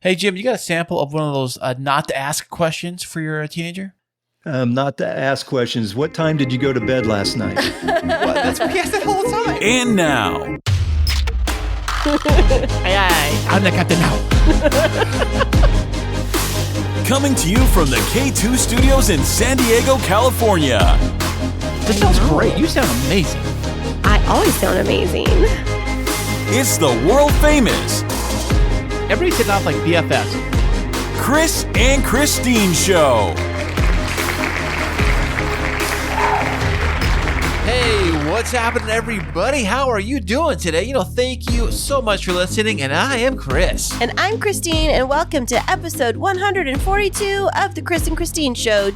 Hey, Jim, you got a sample of one of those not to ask questions for your teenager? Not to ask questions. What time did you go to bed last night? What? That's what he asked that whole time. And now, Aye, I'm the captain now. coming to you from the K2 Studios in San Diego, California. This sounds great. You sound amazing. I always sound amazing. It's the world famous Everybody's hitting off like BFFs. Kris and Kristine Show. Hey, what's happening, everybody? How are you doing today? Thank you so much for listening, and I am Kris. And I'm Kristine, and welcome to episode 142 of the Kris and Kristine Show.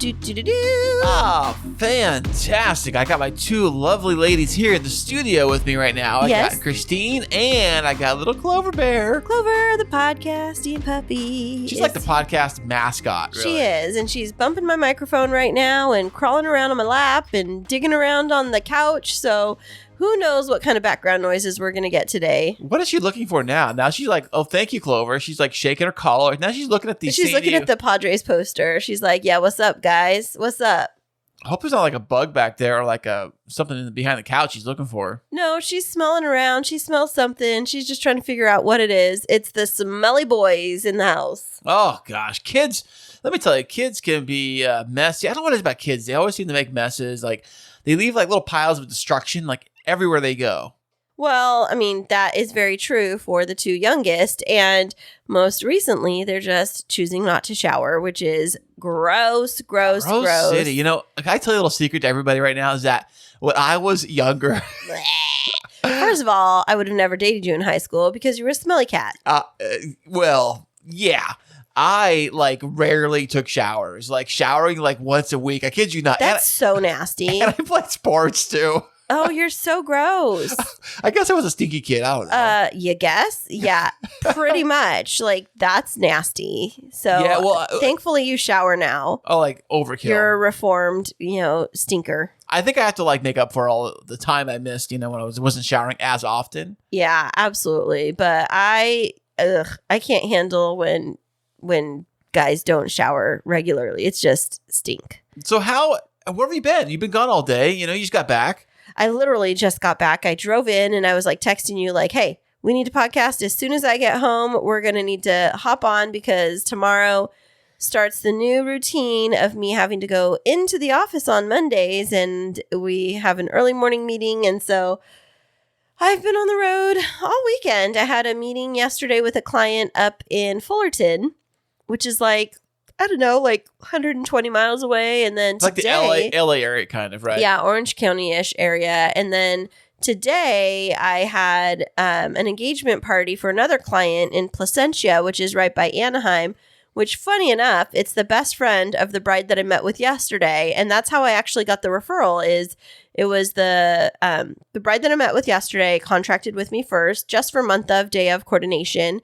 Ah, fantastic. I got my two lovely ladies here in the studio with me right now. I got Kristine, and I got little Clover Bear. Clover, the podcasting puppy. She's like the podcast mascot, really. She is, and she's bumping my microphone right now and crawling around on my lap and digging around on the couch, so who knows what kind of background noises we're going to get today. What is she looking for now? Now she's like, oh, thank you, Clover. She's like shaking her collar. Now she's looking at these. She's looking at the Padres poster. She's like, yeah, what's up, guys? What's up? I hope there's not like a bug back there or like something behind the couch she's looking for. No, she's smelling around. She smells something. She's just trying to figure out what it is. It's the smelly boys in the house. Oh, gosh. Kids, let me tell you, kids can be messy. I don't know what it is about kids. They always seem to make messes. Like, they leave like little piles of destruction like everywhere they go. Well, I mean, that is very true for the two youngest. And most recently, they're just choosing not to shower, which is gross. City. Can I tell you a little secret to everybody right now is that when I was younger. First of all, I would have never dated you in high school because you were a smelly cat. Well, yeah. I rarely took showers, showering once a week. I kid you not. That's so nasty. And I played sports too. Oh, you're so gross. I guess I was a stinky kid. I don't know. You guess? Yeah, pretty much. That's nasty. So yeah, well, thankfully you shower now. Oh, overkill. You're a reformed, stinker. I think I have to make up for all the time I missed, when I wasn't showering as often. Yeah, absolutely. But I can't handle when guys don't shower regularly. It's just stink. So where have you been? You've been gone all day. You just got back. I literally just got back. I drove in and I was texting you hey, we need to podcast as soon as I get home. We're going to need to hop on because tomorrow starts the new routine of me having to go into the office on Mondays, and we have an early morning meeting. And so I've been on the road all weekend. I had a meeting yesterday with a client up in Fullerton, which is 120 miles away. And then today, the LA area kind of, right? Yeah, Orange County-ish area. And then today I had an engagement party for another client in Placentia, which is right by Anaheim, which, funny enough, it's the best friend of the bride that I met with yesterday. And that's how I actually got the referral. It was the bride that I met with yesterday contracted with me first just for month of day of coordination,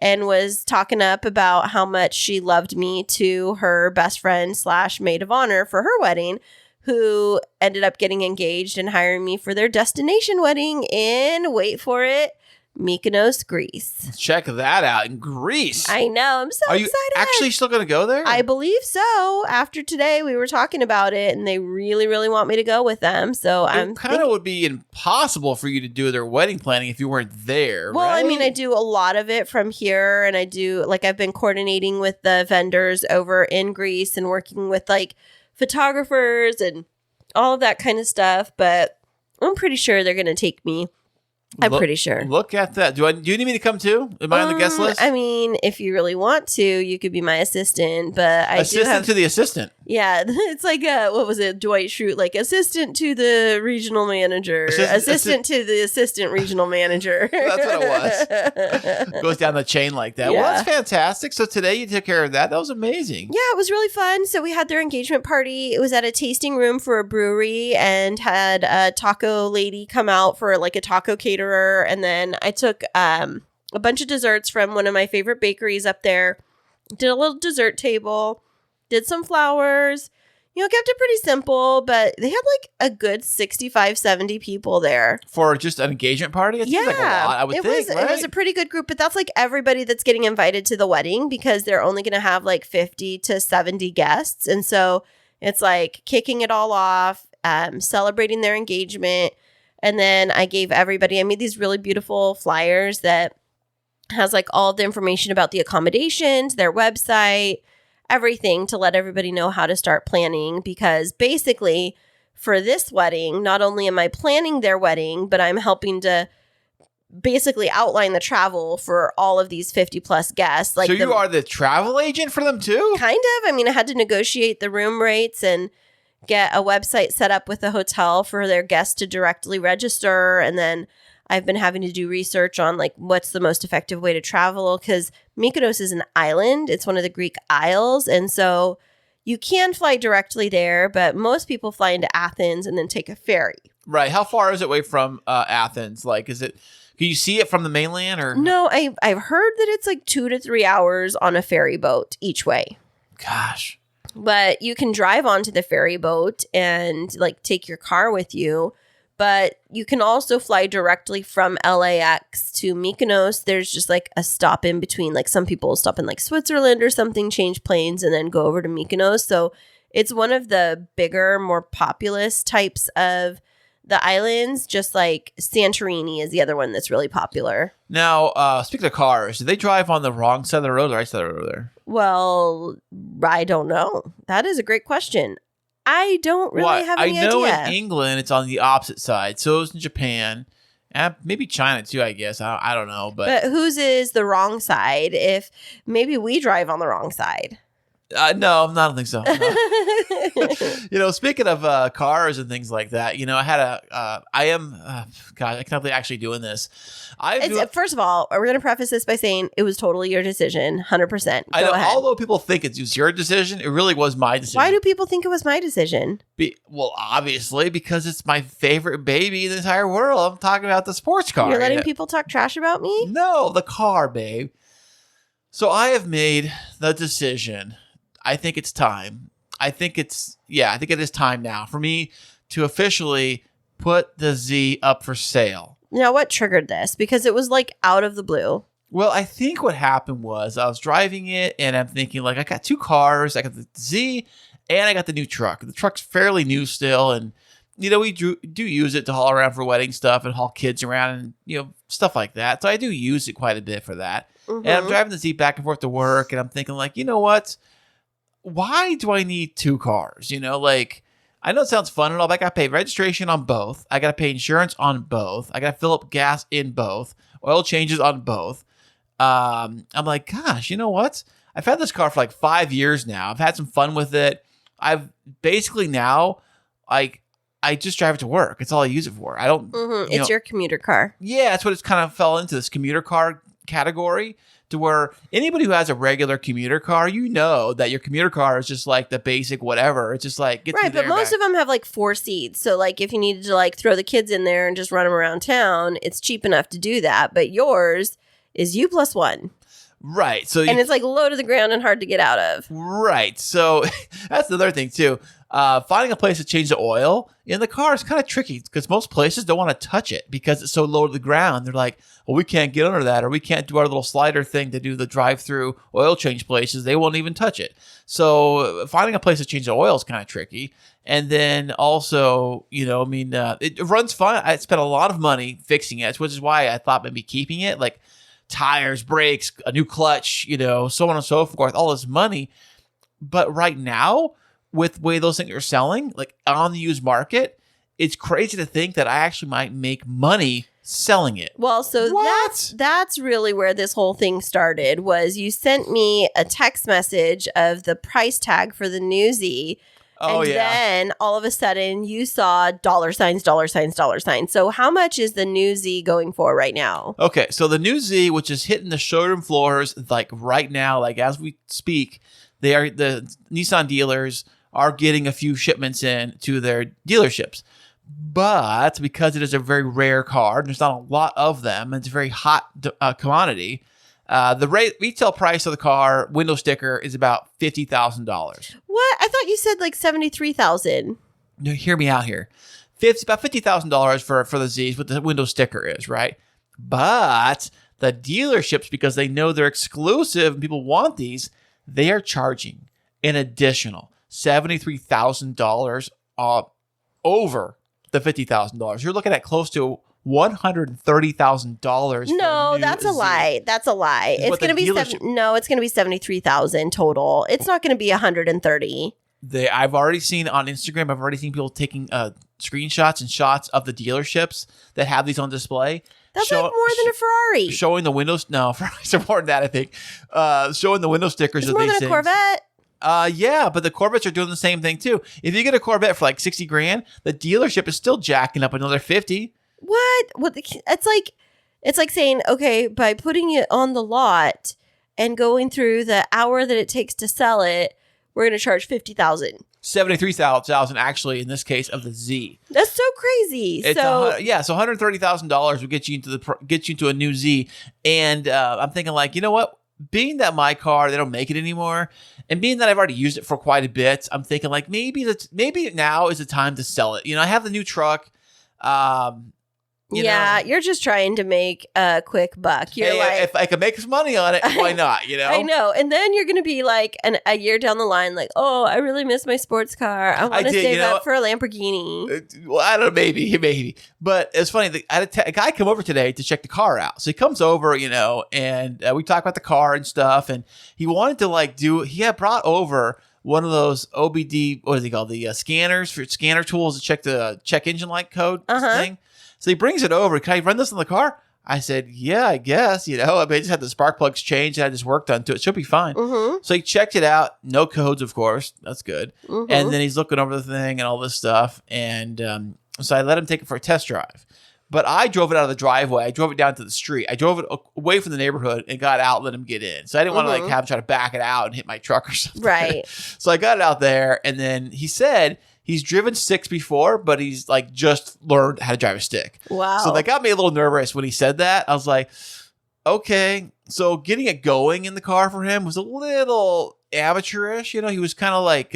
and was talking up about how much she loved me to her best friend / maid of honor for her wedding, who ended up getting engaged and hiring me for their destination wedding in, wait for it, Mykonos, Greece. Check that out, in Greece. I know. I'm so excited. Are you actually still going to go there? I believe so. After today, we were talking about it, and they really, really want me to go with them. So it kind of would be impossible for you to do their wedding planning if you weren't there. Well, right? I mean, I do a lot of it from here, and I do I've been coordinating with the vendors over in Greece and working with photographers and all of that kind of stuff. But I'm pretty sure they're going to take me. I'm pretty sure. Look at that. Do you need me to come too? Am I on the guest list? I mean, if you really want to, you could be my assistant, but assistant to the assistant. Yeah, it's what was it? Dwight Schrute, assistant to the regional manager, assistant to the assistant regional manager. That's what it was. Goes down the chain like that. Yeah. Well, that's fantastic. So today you took care of that. That was amazing. Yeah, it was really fun. So we had their engagement party. It was at a tasting room for a brewery, and had a taco lady come out for a taco caterer. And then I took a bunch of desserts from one of my favorite bakeries up there, did a little dessert table, did some flowers, kept it pretty simple, but they had like a good 65, 70 people there. For just an engagement party? It seems like a lot, I would think, right? It was a pretty good group, but that's like everybody that's getting invited to the wedding because they're only going to have like 50 to 70 guests. And so it's like kicking it all off, celebrating their engagement. And then I made these really beautiful flyers that has like all of the information about the accommodations, their website, everything to let everybody know how to start planning, because basically for this wedding, not only am I planning their wedding, but I'm helping to basically outline the travel for all of these 50 plus guests. Like, so you are the travel agent for them too? Kind of. I mean, I had to negotiate the room rates and get a website set up with the hotel for their guests to directly register. And then I've been having to do research on like what's the most effective way to travel, because Mykonos is an island. It's one of the Greek isles. And so you can fly directly there, but most people fly into Athens and then take a ferry. Right. How far is it away from Athens? Like, can you see it from the mainland or? No, I've heard that it's like 2 to 3 hours on a ferry boat each way. Gosh. But you can drive onto the ferry boat and like take your car with you. But you can also fly directly from LAX to Mykonos. There's just like a stop in between. Like some people stop in like Switzerland or something, change planes, and then go over to Mykonos. So it's one of the bigger, more populous types of the islands. Just like Santorini is the other one that's really popular. Now, speaking of cars, do they drive on the wrong side of the road or right side of the road there? Well, I don't know. That is a great question. I don't really have any idea. I know in England it's on the opposite side. So it's in Japan. And maybe China too, I guess. I don't know. But whose is the wrong side if maybe we drive on the wrong side? No, I don't think so. No. Speaking of cars and things like that, I had I can't believe actually doing this. First of all, we're going to preface this by saying it was totally your decision, 100%. Go ahead. Although people think it's your decision, it really was my decision. Why do people think it was my decision? Well, obviously, because it's my favorite baby in the entire world. I'm talking about the sports car. You're letting people talk trash about me? No, the car, babe. So I have made the decision. I think it's time. I think it is time now for me to officially put the Z up for sale. Now, what triggered this? Because it was like out of the blue. Well, I think what happened was I was driving it and I'm thinking like I got two cars. I got the Z and I got the new truck. The truck's fairly new still. And, we do use it to haul around for wedding stuff and haul kids around and, stuff like that. So I do use it quite a bit for that. Mm-hmm. And I'm driving the Z back and forth to work and I'm thinking like, you know what? Why do I need two cars? I know it sounds fun and all, but I got to pay registration on both. I got to pay insurance on both. I got to fill up gas in both. Oil changes on both. I'm like, gosh, you know what? I've had this car for like 5 years now. I've had some fun with it. I've basically now, I just drive it to work. It's all I use it for. I don't. Mm-hmm. It's your commuter car. Yeah, that's what it's kind of fell into, this commuter car category. To where anybody who has a regular commuter car, that your commuter car is just like the basic whatever. It's just like right, but most of them have like 4 seats. So like if you needed to like throw the kids in there and just run them around town, it's cheap enough to do that. But yours is U plus 1. Right. So and it's like low to the ground and hard to get out of. Right. So that's the other thing too. Finding a place to change the oil in the car is kind of tricky because most places don't want to touch it because it's so low to the ground. They're like, well, we can't get under that, or we can't do our little slider thing to do the drive-through oil change places. They won't even touch it. So finding a place to change the oil is kind of tricky. And then also, it runs fine. I spent a lot of money fixing it, which is why I thought maybe keeping it, like tires, brakes, a new clutch, so on and so forth, all this money. But right now, with the way those things are selling, like on the used market, it's crazy to think that I actually might make money selling it. Well, so that's really where this whole thing started. Was you sent me a text message of the price tag for the new Z. And then all of a sudden you saw $signs. So how much is the new Z going for right now? Okay, so the new Z, which is hitting the showroom floors like right now, like as we speak, the Nissan dealers are getting a few shipments in to their dealerships. But because it is a very rare car, and there's not a lot of them, and it's a very hot commodity, The retail price of the car window sticker is about $50,000. What? I thought you said like 73,000. No, hear me out here. About $50,000 for the Z's, what the window sticker is, right? But the dealerships, because they know they're exclusive and people want these, they are charging an additional $73,000 over the $50,000. You're looking at close to $130,000. No, that's a lie. That's a lie. It's going to be it's going to be 73,000 total. It's not going to be 130. I've already seen on Instagram. I've already seen people taking screenshots and shots of the dealerships that have these on display. That's like more than a Ferrari. Showing the windows. No, Ferraris are more than that. I think showing the window stickers. It's more than a Corvette. Yeah, but the Corvettes are doing the same thing too. If you get a Corvette for like $60,000, the dealership is still jacking up another $50,000. What? It's like saying, okay, by putting it on the lot and going through the hour that it takes to sell it, we're going to charge $50,000. $73,000 actually in this case of the Z. That's so crazy. So $130,000 will get you into a new Z. And I'm thinking like, you know what? Being that my car, they don't make it anymore, and being that I've already used it for quite a bit, I'm thinking like maybe now is the time to sell it. You know, I have the new truck. You're just trying to make a quick buck. You're like, if I can make some money on it, why not? You know, I know. And then you're going to be like a year down the line, like, oh, I really miss my sports car. I want to save up for a Lamborghini. Well, I don't know, maybe. But it's funny. I had a guy come over today to check the car out. So he comes over, and we talk about the car and stuff. And he wanted to he had brought over one of those OBD, what is he called? The scanners for scanner tools to check the check engine light code thing. So he brings it over. Can I run this in the car? I said, yeah, I guess. I just had the spark plugs changed and I had this work done to it. Should be fine. Mm-hmm. So he checked it out. No codes, of course. That's good. Mm-hmm. And then he's looking over the thing and all this stuff. And so I let him take it for a test drive. But I drove it out of the driveway. I drove it down to the street. I drove it away from the neighborhood and got out and let him get in. So I didn't want to have him try to back it out and hit my truck or something. Right. So I got it out there. And then he said he's driven sticks before, but he's like just learned how to drive a stick. Wow. So that got me a little nervous when he said that. I was like, okay. So getting it going in the car for him was a little amateurish. He was kind of like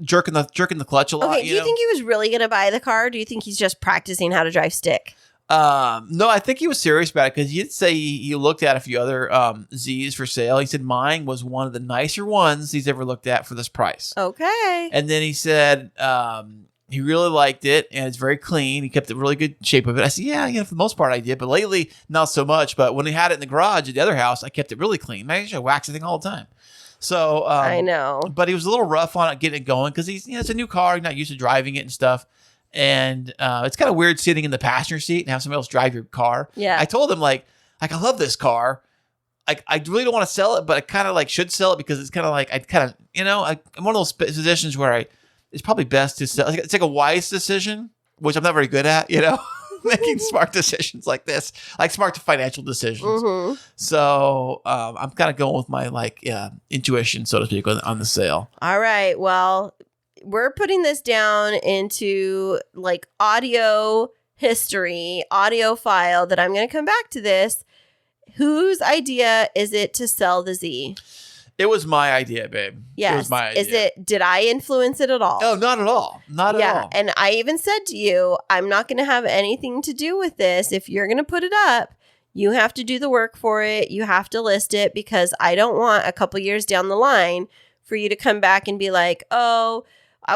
jerking the clutch a lot. Okay, do you think he was really going to buy the car? Or do you think he's just practicing how to drive stick? No, I think he was serious about it because he did say he looked at a few other Zs for sale. He said mine was one of the nicer ones he's ever looked at for this price. Okay. And then he said he really liked it and it's very clean. He kept a really good shape of it. I said, yeah, for the most part I did, but lately not so much. But when he had it in the garage at the other house, I kept it really clean. I usually wax the thing all the time. So I know, but he was a little rough on it getting it going because it's a new car. He's not used to driving it and stuff. And it's kind of weird sitting in the passenger seat and have somebody else drive your car. Yeah. I told him I love this car. I really don't want to sell it, but I kind of should sell it because it's kind of I'm one of those positions where it's probably best to sell. It's like a wise decision, which I'm not very good at, making smart decisions like this, like smart financial decisions. Mm-hmm. So I'm kind of going with my intuition, so to speak, on the sale. All right. Well, we're putting this down into audio history, audio file that I'm going to come back to this. Whose idea is it to sell the Z? It was my idea, babe. Yes. It was my idea. Did I influence it at all? Oh, not at all. Not at all. And I even said to you, I'm not going to have anything to do with this. If you're going to put it up, you have to do the work for it. You have to list it because I don't want a couple years down the line for you to come back and be like, oh,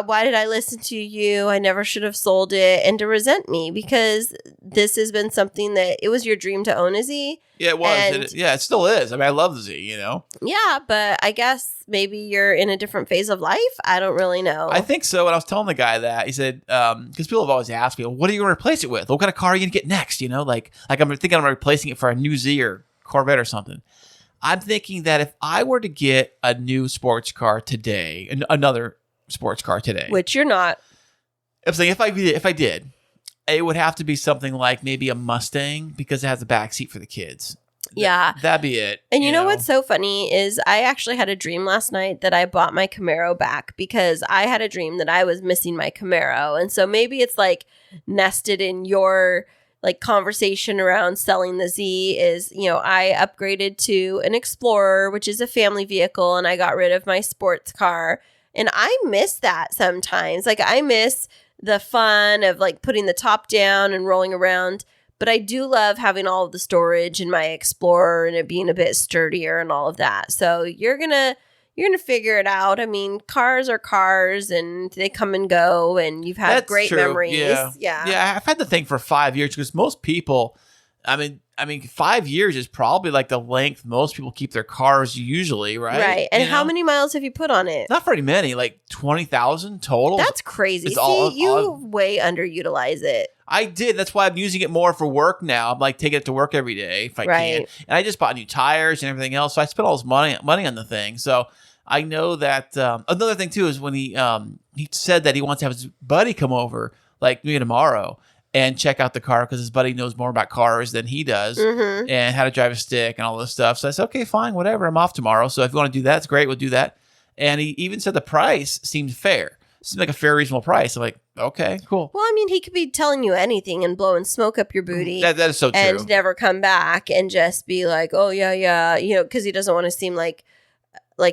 why did I listen to you? I never should have sold it, and to resent me because this has been something that it was your dream to own a Z. Yeah, it was. It still is. I mean, I love the Z, Yeah, but I guess maybe you're in a different phase of life. I don't really know. I think so. And I was telling the guy that, he said, because people have always asked me, well, what are you going to replace it with? What kind of car are you going to get next? Like I'm thinking I'm replacing it for a new Z or Corvette or something. I'm thinking that if I were to get a new sports car today, another sports car today, which you're not. I'm saying if I did, it would have to be something like maybe a Mustang because it has a back seat for the kids. Yeah. That'd be it. And you know what's so funny is I actually had a dream last night that I bought my Camaro back because I had a dream that I was missing my Camaro. And so maybe it's nested in your like conversation around selling the Z is, I upgraded to an Explorer, which is a family vehicle, and I got rid of my sports car. And I miss that sometimes. Like, I miss the fun of like putting the top down and rolling around. But I do love having all of the storage in my Explorer and it being a bit sturdier and all of that. So you're gonna figure it out. I mean, cars are cars and they come and go, and you've had That's great true. memories. Yeah. I've had the thing for 5 years because most people, I mean, 5 years is probably like the length most people keep their cars usually, right? Right. And how many miles have you put on it? Not very many, like 20,000 total. That's crazy. It's you way underutilize it. I did. That's why I'm using it more for work now. I'm like taking it to work every day if I can. And I just bought new tires and everything else. So I spent all this money on the thing. So I know that another thing too is when he said that he wants to have his buddy come over like maybe tomorrow and check out the car because his buddy knows more about cars than he does and how to drive a stick and all this stuff. So I said, okay, fine, whatever. I'm off tomorrow. So if you want to do that, it's great. We'll do that. And he even said the price seemed fair. Seemed like a fair, reasonable price. I'm like, okay, cool. Well, I mean, he could be telling you anything and blowing smoke up your booty. That is so true. And never come back and just be like, oh, yeah, because he doesn't want to seem like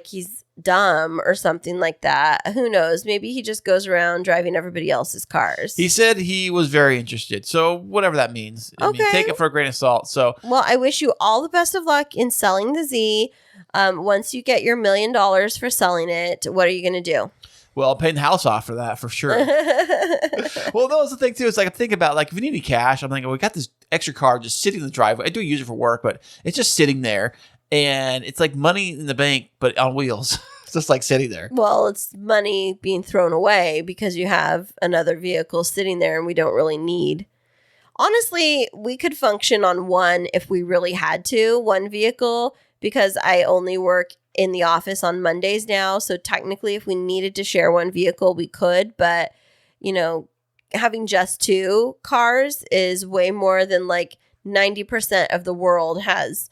he's dumb or something like that. Who knows? Maybe he just goes around driving everybody else's cars. He said he was very interested. So whatever that means. I mean, take it for a grain of salt. So, well, I wish you all the best of luck in selling the Z. Once you get your $1 million for selling it, what are you going to do? Well, I'm paying the house off for that for sure. Well, that was the thing too. It's like I'm thinking about like if we need any cash, I'm thinking we got this extra car just sitting in the driveway. I do use it for work, but it's just sitting there, and it's like money in the bank, but on wheels. It's just like sitting there. Well, it's money being thrown away because you have another vehicle sitting there, and we don't really need. Honestly, we could function on one if we really had to, one vehicle, because I only work in the office on Mondays now. So technically, if we needed to share one vehicle, we could. But, having just two cars is way more than like 90% of the world has.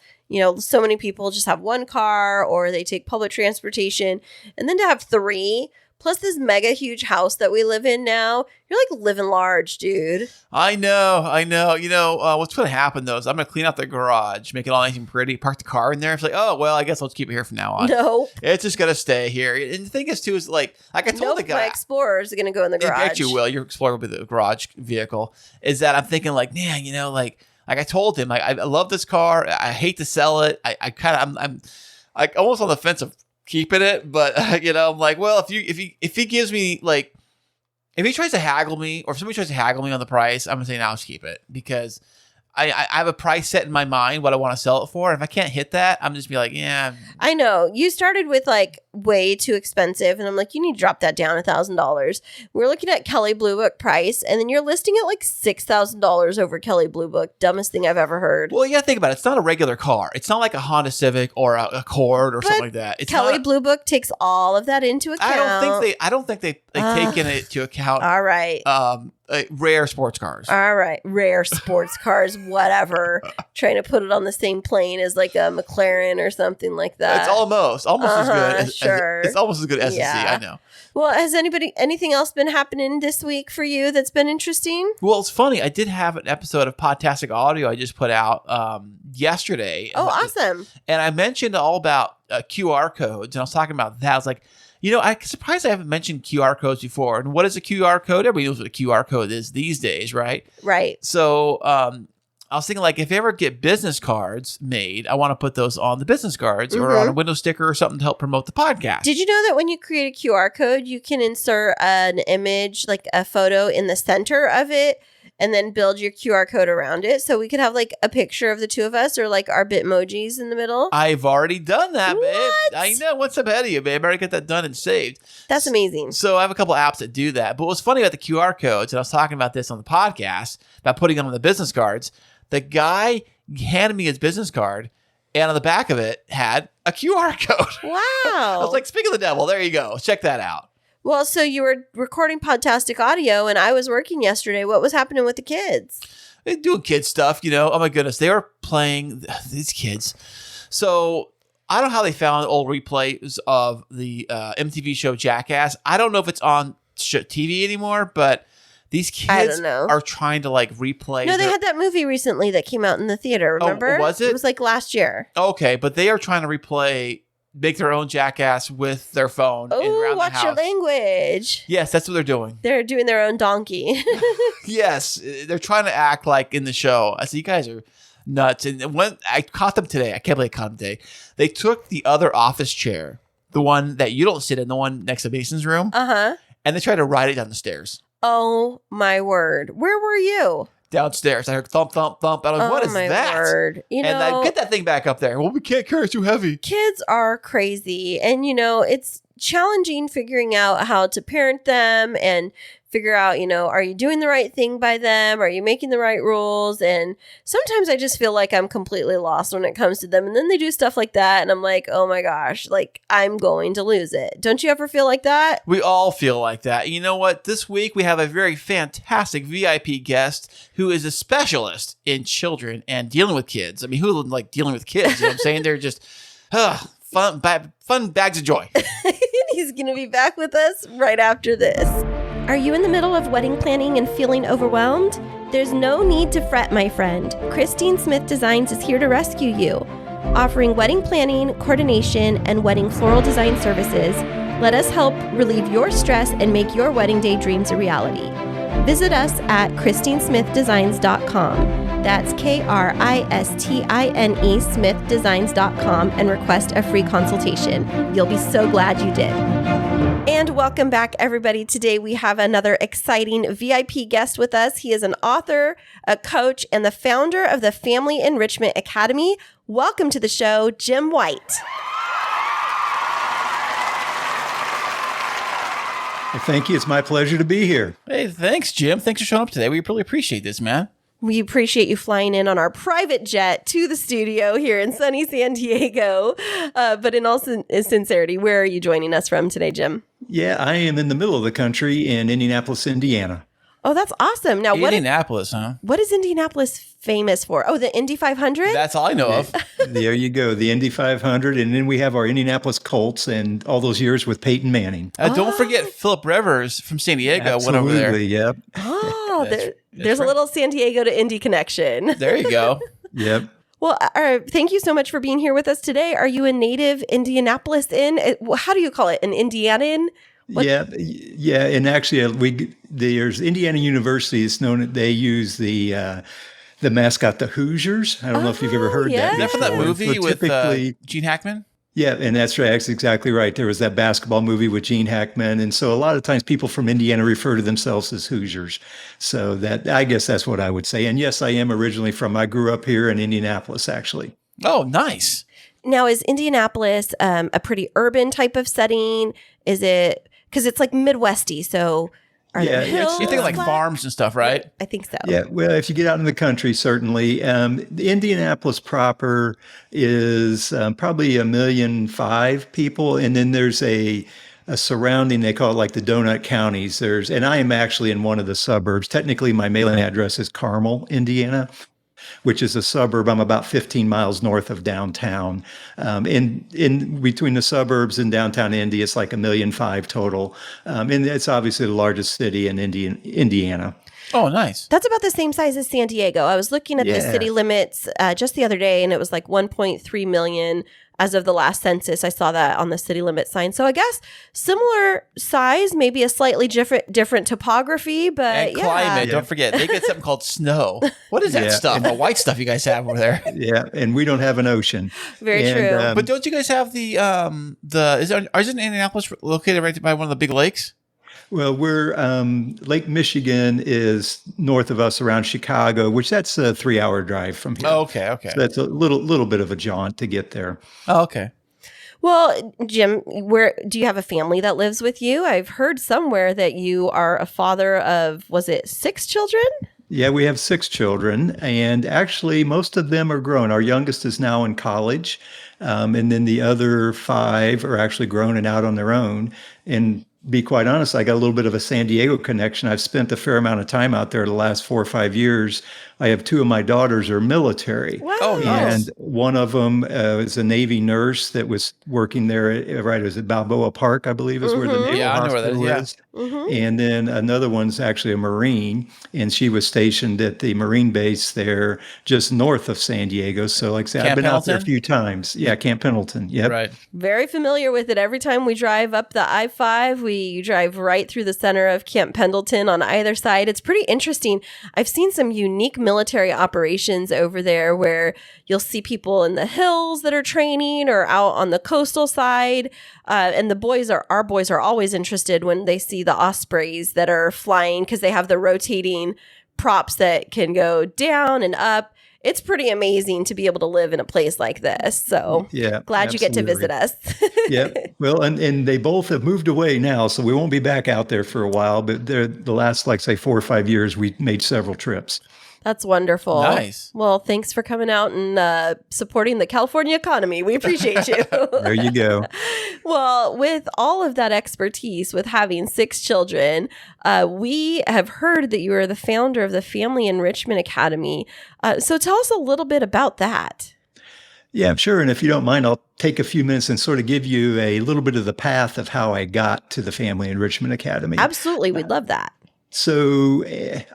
So many people just have one car or they take public transportation. And then to have three, plus this mega huge house that we live in now, you're like living large, dude. I know. What's going to happen though is I'm going to clean out the garage, make it all nice and pretty, park the car in there. It's like, oh, well, I guess I'll just keep it here from now on. No. It's just going to stay here. And the thing is too, is like I told the guy. My Explorer is going to go in the garage. It actually will. Your Explorer will be the garage vehicle. Is that I'm thinking like, man, like I told him, I love this car. I hate to sell it. I'm like almost on the fence of keeping it, but I'm like, well, if he gives me like, if he tries to haggle me, or if somebody tries to haggle me on the price, I'm gonna say, no, I'll just keep it because I have a price set in my mind what I want to sell it for. And if I can't hit that, I'm just be like, yeah. I know you started with like way too expensive, and I'm like, you need to drop that down $1,000. We're looking at Kelley Blue Book price, and then you're listing it like $6,000 over Kelley Blue Book. Dumbest thing I've ever heard. Well, yeah, think about it. It's not a regular car. It's not like a Honda Civic or a Accord or something like that. It's Kelley Blue Book takes all of that into account. I don't think they taken it into account. All right. Rare sports cars. All right. Rare sports cars, whatever. Trying to put it on the same plane as like a McLaren or something like that. It's almost as good. Sure. It's almost as good as S&C, I know. Well, has anything else been happening this week for you that's been interesting? Well, it's funny. I did have an episode of Podtastic Audio I just put out yesterday. Oh, awesome. And I mentioned all about QR codes, and I was talking about that. I was like, I'm surprised I haven't mentioned QR codes before. And what is a QR code? Everybody knows what a QR code is these days, right? Right. So I was thinking, like, if you ever get business cards made, I want to put those on the business cards or on a window sticker or something to help promote the podcast. Did you know that when you create a QR code, you can insert an image, like a photo in the center of it, and then build your QR code around it? So we could have like a picture of the two of us or like our Bitmojis in the middle. I've already done that, what? babe. I know. What's up ahead of you, babe? I already got that done and saved. That's amazing. So I have a couple apps that do that. But what's funny about the QR codes, and I was talking about this on the podcast, about putting them on the business cards, the guy handed me his business card, and on the back of it had a QR code. Wow. I was like, speak of the devil, there you go. Check that out. Well, so you were recording Podtastic Audio, and I was working yesterday. What was happening with the kids? They're doing kid stuff, Oh, my goodness. They were playing, these kids. So I don't know how they found old replays of the MTV show Jackass. I don't know if it's on TV anymore, but These I kids don't know. are trying to like replay. No, they had that movie recently that came out in the theater. Remember? Was it? It was like last year. Okay, but they are trying to make their own jackass with their phone. Oh, watch the your house. language. Yes, that's what they're doing. They're doing their own donkey. Yes, they're trying to act like in the show. I said, you guys are nuts. And when I caught them today, I can't believe I caught them today. They took the other office chair, the one that you don't sit in, the one next to Mason's room, and they tried to ride it down the stairs. Oh my word! Where were you? Downstairs, I heard thump, thump, thump. I was like, "What is my that?" Word. You and know, I get that thing back up there. Well, we can't carry it too heavy. Kids are crazy, and it's challenging figuring out how to parent them and figure out, are you doing the right thing by them? Are you making the right rules? And sometimes I just feel like I'm completely lost when it comes to them. And then they do stuff like that. And I'm like, oh my gosh, like I'm going to lose it. Don't you ever feel like that? We all feel like that. You know what? This week we have a very fantastic VIP guest who is a specialist in children and dealing with kids. I mean, who would like dealing with kids? You know what I'm saying? They're just fun bags of joy. He's going to be back with us right after this. Are you in the middle of wedding planning and feeling overwhelmed? There's no need to fret, my friend. Kristine Smith Designs is here to rescue you. Offering wedding planning, coordination, and wedding floral design services, let us help relieve your stress and make your wedding day dreams a reality. Visit us at KristineSmithDesigns.com. That's KRISTINE Smithdesigns.com and request a free consultation. You'll be so glad you did. And welcome back, everybody. Today we have another exciting VIP guest with us. He is an author, a coach, and the founder of the Family Enrichment Academy. Welcome to the show, Jim White. Well, thank you. It's my pleasure to be here. Hey, thanks, Jim. Thanks for showing up today. We really appreciate this, man. We appreciate you flying in on our private jet to the studio here in sunny San Diego. But in all sincerity, where are you joining us from today, Jim? Yeah, I am in the middle of the country in Indianapolis, Indiana. Oh, that's awesome. Now, Indianapolis, huh? What is Indianapolis famous for? Oh, the Indy 500? That's all I know of. There you go, the Indy 500. And then we have our Indianapolis Colts and all those years with Peyton Manning. Don't forget Philip Rivers from San Diego went over there. Absolutely, yep. Oh, there's a little San Diego to Indy connection. There you go. Yep. Well, thank you so much for being here with us today. Are you a native Indianapolis-in? How do you call it? An Indianan? Yeah, and actually, there's Indiana University. It's known. They use the mascot, the Hoosiers. I don't know if you've ever heard that. Is that from that movie with Gene Hackman? Yeah, and that's right. That's exactly right. There was that basketball movie with Gene Hackman, and so a lot of times people from Indiana refer to themselves as Hoosiers. So I guess that's what I would say. And yes, I am originally I grew up here in Indianapolis, actually. Oh, nice. Now, is Indianapolis a pretty urban type of setting? Is it? Because it's like Midwesty, so are there hills? You think like farms and stuff, right? I think so. Yeah, well, if you get out in the country, certainly. The Indianapolis proper is probably 1.5 million people, and then there's a surrounding, they call it like the donut counties. And I am actually in one of the suburbs. Technically, my mailing address is Carmel, Indiana, which is a suburb. I'm about 15 miles north of downtown. In between the suburbs and downtown Indy, it's like 1.5 million total. And it's obviously the largest city in Indiana. Oh, nice. That's about the same size as San Diego. I was looking at the city limits just the other day, and it was like 1.3 million as of the last census. I saw that on the city limit sign. So I guess similar size, maybe a slightly different topography, but and climate. Don't forget, they get something called snow. What is that stuff? The white stuff you guys have over there. Yeah, and we don't have an ocean. Very true. But don't you guys have isn't Indianapolis located right by one of the big lakes? Well, we're Lake Michigan is north of us around Chicago, which that's a 3-hour drive from here. Oh, okay. So that's a little bit of a jaunt to get there. Oh, okay. Well, Jim, do you have a family that lives with you? I've heard somewhere that you are a father of, was it 6 children? Yeah, we have 6 children, and actually most of them are grown. Our youngest is now in college, and then the other 5 are actually grown and out on their own. And be quite honest, I got a little bit of a San Diego connection. I've spent a fair amount of time out there the last 4 or 5 years. I have 2 of my daughters are military. Wow. Oh, nice. And one of them is a Navy nurse that was working there, right? It was at Balboa Park, I believe, is where the Naval Yeah, I know where that Hospital is, is. And then another one's actually a Marine, and she was stationed at the Marine base there just north of San Diego. So, like I said, I've Camp been out there a Pendleton? few times. Yeah, Camp Pendleton. Yep. Right. Very familiar with it. Every time we drive up the I-5, we drive right through the center of Camp Pendleton on either side. It's pretty interesting. I've seen some unique military operations over there where you'll see people in the hills that are training or out on the coastal side. And our boys are always interested when they see the Ospreys that are flying because they have the rotating props that can go down and up. It's pretty amazing to be able to live in a place like this. So Yeah, glad you get to absolutely. visit us. Yeah. Well, and they both have moved away now, so we won't be back out there for a while. But the last, like, say, 4 or 5 years, we made several trips. That's wonderful. Nice. Well, thanks for coming out and supporting the California economy. We appreciate you. There you go. Well, with all of that expertise, with having 6 children, we have heard that you are the founder of the Family Enrichment Academy. So tell us a little bit about that. Yeah, sure. And if you don't mind, I'll take a few minutes and sort of give you a little bit of the path of how I got to the Family Enrichment Academy. Absolutely. We'd love that. So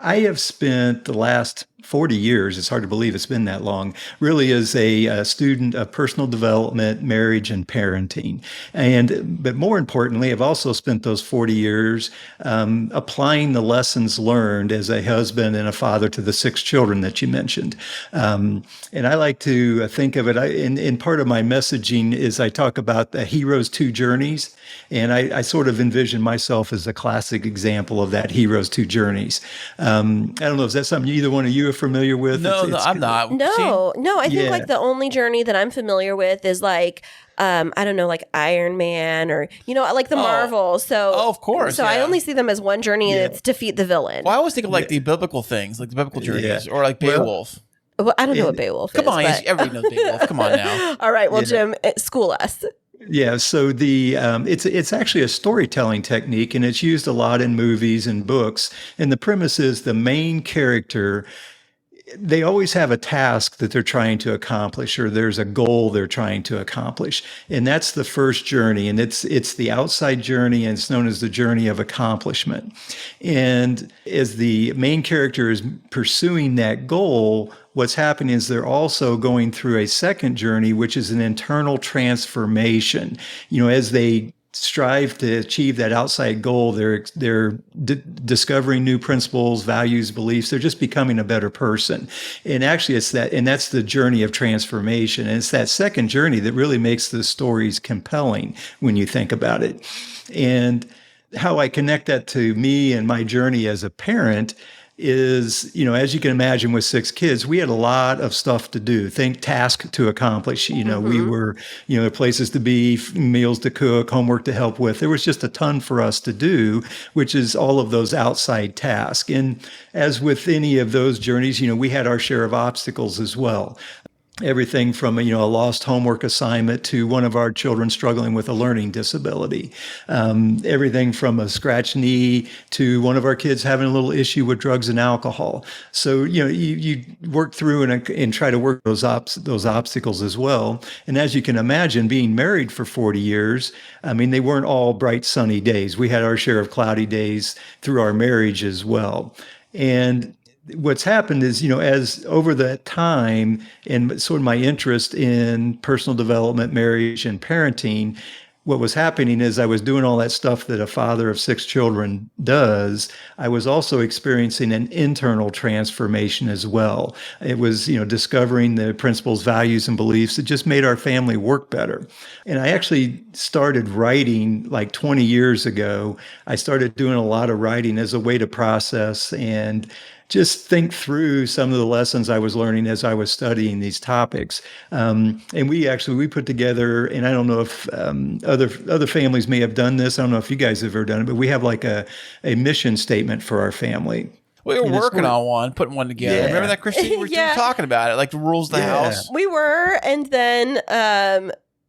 I have spent the last 40 years, it's hard to believe it's been that long, really as a student of personal development, marriage, and parenting. But more importantly, I've also spent those 40 years applying the lessons learned as a husband and a father to the 6 children that you mentioned. And I like to think of it, in part of my messaging is I talk about the hero's 2 journeys. And I sort of envision myself as a classic example of that hero's 2 journeys. I don't know, is that something either one of you are familiar with? No, I'm not. No, I think Yeah. like the only journey that I'm familiar with is like, I don't know, like Iron Man or, like the Marvel. So, of course, So I yeah. only see them as one journey and it's defeat the villain. Well, I always think of like the biblical things, like the biblical journeys, or like Well, Beowulf. Well, I don't know what Beowulf Come is. on, but- everybody knows Beowulf. Come on now. All right. Well, Jim, school us. Yeah, so it's actually a storytelling technique, and it's used a lot in movies and books. And the premise is the main character, they always have a task that they're trying to accomplish, or there's a goal they're trying to accomplish. And that's the first journey. And it's the outside journey, and it's known as the journey of accomplishment. And as the main character is pursuing that goal, what's happening is they're also going through a second journey, which is an internal transformation. As they strive to achieve that outside goal, they're discovering new principles, values, beliefs. They're just becoming a better person. And actually that's the journey of transformation. And it's that second journey that really makes the stories compelling when you think about it. And how I connect that to me and my journey as a parent is, as you can imagine, with 6 kids, we had a lot of stuff to do, task to accomplish. We were, places to be, meals to cook, homework to help with. There was just a ton for us to do, which is all of those outside tasks. And as with any of those journeys, we had our share of obstacles as well. Everything from, a lost homework assignment to one of our children struggling with a learning disability. Everything from a scratched knee to one of our kids having a little issue with drugs and alcohol. So, you work through and try to work those obstacles as well. And as you can imagine, being married for 40 years, they weren't all bright, sunny days. We had our share of cloudy days through our marriage as well. And what's happened is, as over that time and sort of my interest in personal development, marriage, and parenting, what was happening is I was doing all that stuff that a father of 6 children does. I was also experiencing an internal transformation as well. It was, discovering the principles, values, and beliefs that just made our family work better. And I actually started writing like 20 years ago. I started doing a lot of writing as a way to process and just think through some of the lessons I was learning as I was studying these topics. And we put together, and I don't know if other families may have done this. I don't know if you guys have ever done it, but we have like a mission statement for our family. We were working on one, putting one together. Yeah. Remember that, Kristine? We were Yeah. talking about it, like the rules of the Yeah. house. We were. And then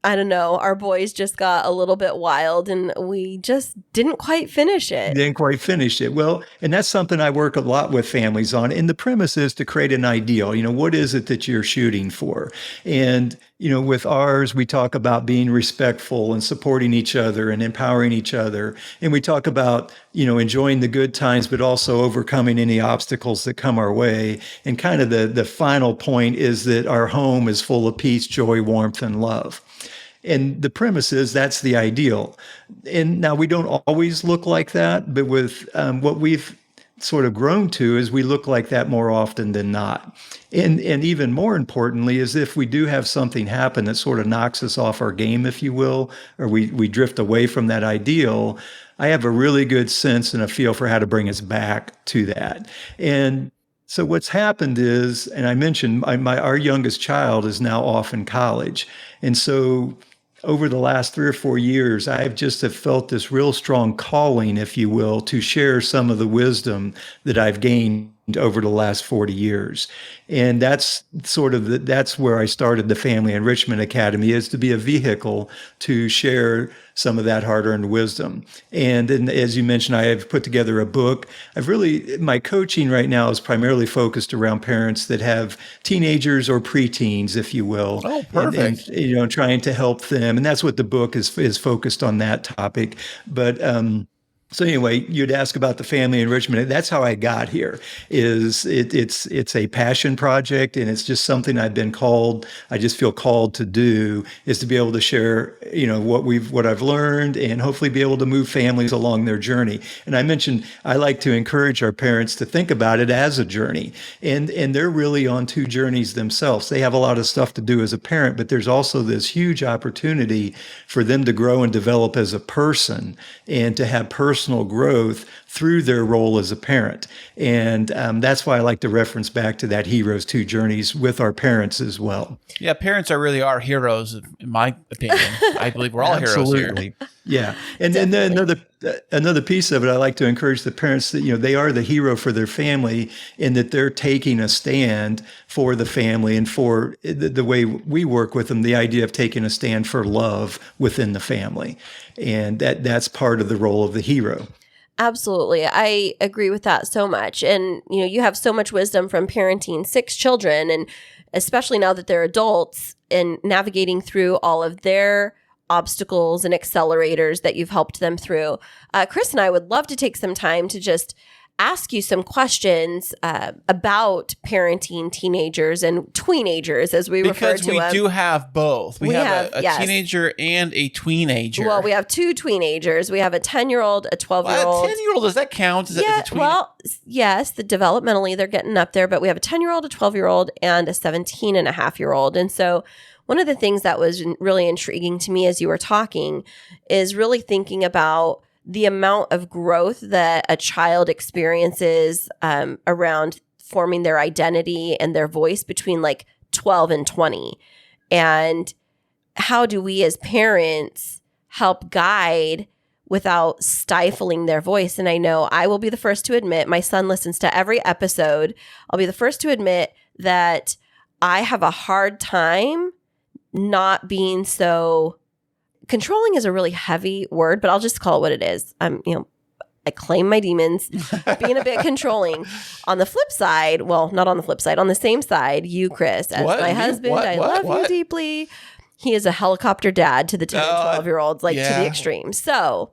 I don't know, our boys just got a little bit wild and we just didn't quite finish it. Didn't quite finish it. Well, and that's something I work a lot with families on. And the premise is to create an ideal. What is it that you're shooting for? And, with ours, we talk about being respectful and supporting each other and empowering each other. And we talk about, enjoying the good times, but also overcoming any obstacles that come our way. And kind of the final point is that our home is full of peace, joy, warmth, and love. And the premise is that's the ideal. And now we don't always look like that, but with what we've sort of grown to is we look like that more often than not. And even more importantly is if we do have something happen that sort of knocks us off our game, if you will, or we drift away from that ideal, I have a really good sense and a feel for how to bring us back to that. And so what's happened is, and I mentioned our youngest child is now off in college. And so over the last 3 or 4 years, I have felt this real strong calling, if you will, to share some of the wisdom that I've gained over the last 40 years. And that's that's where I started the Family Enrichment Academy, is to be a vehicle to share some of that hard-earned wisdom. And as you mentioned, I have put together a book. My coaching right now is primarily focused around parents that have teenagers or preteens, if you will. Oh, perfect. And trying to help them. And that's what the book is focused on, that topic. But, so anyway, you'd ask about the family enrichment. That's how I got here. It's a passion project, and it's just something I just feel called to do, is to be able to share, what I've learned, and hopefully be able to move families along their journey. And I mentioned I like to encourage our parents to think about it as a journey, and they're really on 2 journeys themselves. They have a lot of stuff to do as a parent, but there's also this huge opportunity for them to grow and develop as a person, and to have personal growth through their role as a parent. And that's why I like to reference back to that Heroes 2 Journeys with our parents as well. Yeah, parents really are heroes, in my opinion. I believe we're all heroes here. Yeah. And then another piece of it, I like to encourage the parents that, they are the hero for their family, and that they're taking a stand for the family, and for the way we work with them, the idea of taking a stand for love within the family. And that's part of the role of the hero. Absolutely. I agree with that so much. And, you have so much wisdom from parenting 6 children, and especially now that they're adults, and navigating through all of their obstacles and accelerators that you've helped them through. Kris and I would love to take some time to just ask you some questions about parenting teenagers and tweenagers, as we refer to them. Because we do have both. We have a teenager and a tweenager. Well, we have 2 tweenagers. We have a 10-year-old, a 12-year-old. A 10-year-old, does that count? Yes, developmentally they're getting up there, but we have a 10-year-old, a 12-year-old, and a 17-and-a-half-year-old. And so one of the things that was really intriguing to me as you were talking is really thinking about the amount of growth that a child experiences around forming their identity and their voice between 12 and 20. And how do we as parents help guide without stifling their voice? And I know I will be the first to admit, my son listens to every episode. I'll be the first to admit that I have a hard time not being so... Controlling is a really heavy word, but I'll just call it what it is. I claim my demons, being a bit controlling. On the flip side, well, not on the flip side, on the same side, you, Kris, as my husband, I love you deeply. He is a helicopter dad to the 10 and 12-year-olds, to the extreme. So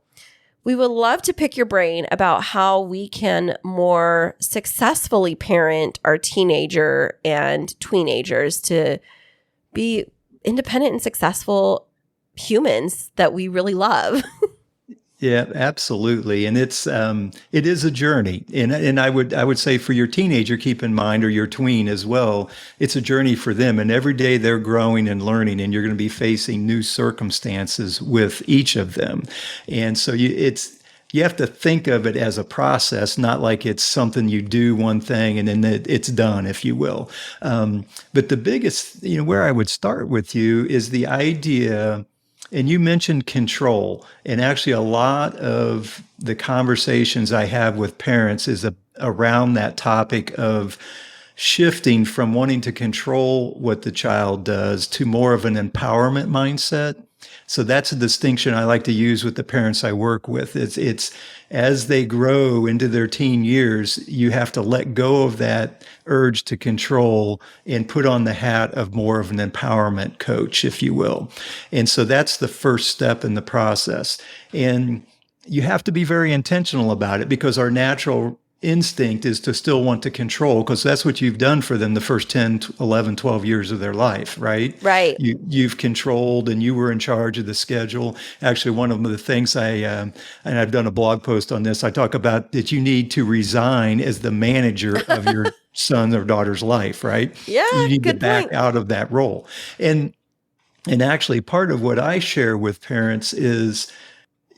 we would love to pick your brain about how we can more successfully parent our teenager and tweenagers to be independent and successful humans that we really love. Yeah, absolutely. And it is a journey. And I would say for your teenager, keep in mind, or your tween as well, it's a journey for them. And every day they're growing and learning, and you're going to be facing new circumstances with each of them. And so you have to think of it as a process, not like it's something you do one thing and then it's done, if you will. But the biggest, where I would start with you is the idea. And you mentioned control, and actually a lot of the conversations I have with parents is around that topic of shifting from wanting to control what the child does to more of an empowerment mindset. So that's a distinction I like to use with the parents I work with. It's as they grow into their teen years, you have to let go of that urge to control and put on the hat of more of an empowerment coach, if you will. And so that's the first step in the process. And you have to be very intentional about it, because our natural instinct is to still want to control, because that's what you've done for them the first 10, 11, 12 years of their life, right? Right. You've controlled, and you were in charge of the schedule. Actually, one of the things and I've done a blog post on this, I talk about that you need to resign as the manager of your son or daughter's life, right? Yeah, you need to good back point. out of that role. And actually, part of what I share with parents is,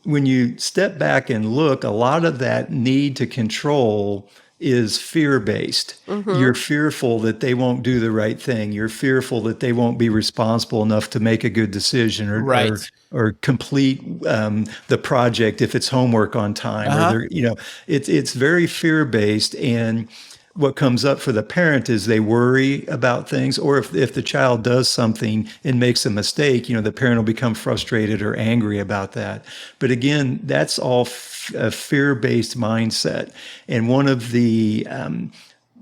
when you step back and look, a lot of that need to control is fear-based. You're fearful that they won't do the right thing. You're fearful that they won't be responsible enough to make a good decision or complete the project if it's homework on time. Or it's very fear-based. And what comes up for the parent is they worry about things, or if the child does something and makes a mistake, the parent will become frustrated or angry about that. But again, that's all a fear-based mindset. And one of the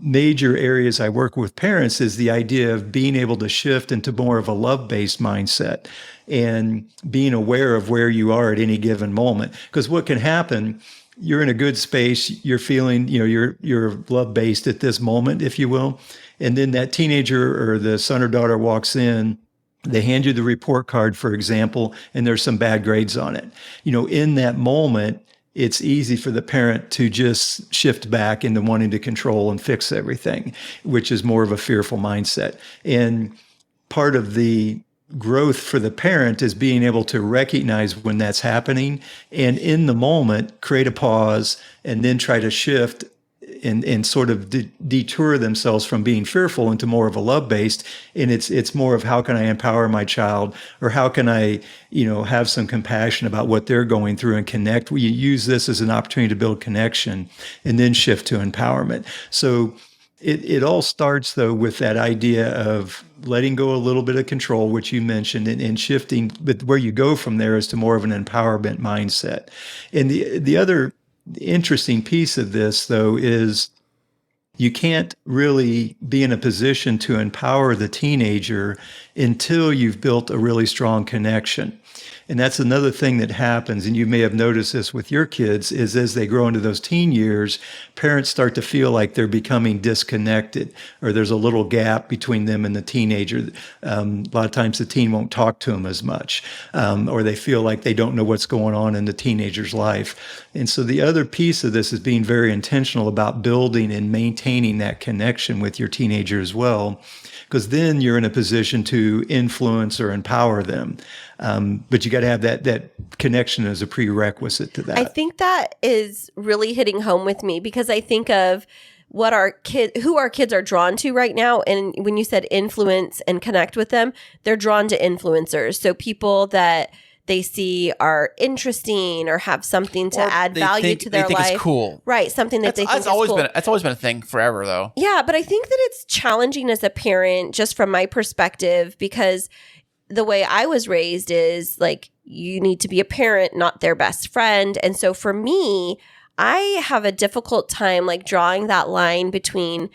major areas I work with parents is the idea of being able to shift into more of a love-based mindset and being aware of where you are at any given moment. Because what can happen, you're in a good space, you're feeling, you're love-based at this moment, if you will. And then that teenager or the son or daughter walks in, they hand you the report card, for example, and there's some bad grades on it. In that moment, it's easy for the parent to just shift back into wanting to control and fix everything, which is more of a fearful mindset. And part of the growth for the parent is being able to recognize when that's happening, and in the moment create a pause and then try to shift and sort of detour themselves from being fearful into more of a love-based. And it's more of, how can I empower my child, or how can I have some compassion about what they're going through and connect. You use this as an opportunity to build connection and then shift to empowerment. So it all starts, though, with that idea of letting go a little bit of control, which you mentioned, and shifting. But where you go from there is to more of an empowerment mindset. And the other interesting piece of this, though, is you can't really be in a position to empower the teenager until you've built a really strong connection. And that's another thing that happens, and you may have noticed this with your kids, is as they grow into those teen years, parents start to feel like they're becoming disconnected, or there's a little gap between them and the teenager. A lot of times the teen won't talk to them as much, or they feel like they don't know what's going on in the teenager's life. And so the other piece of this is being very intentional about building and maintaining that connection with your teenager as well, because then you're in a position to influence or empower them. But you got to have that connection as a prerequisite to that. I think that is really hitting home with me, because I think of who our kids are drawn to right now. And when you said influence and connect with them, they're drawn to influencers. So people that they see are interesting or have something to add value to their life. They think it's cool. Right. Something that they think is cool. That's always been a thing forever, though. Yeah. But I think that it's challenging as a parent, just from my perspective, because the way I was raised is like, you need to be a parent, not their best friend. And so for me, I have a difficult time like drawing that line between,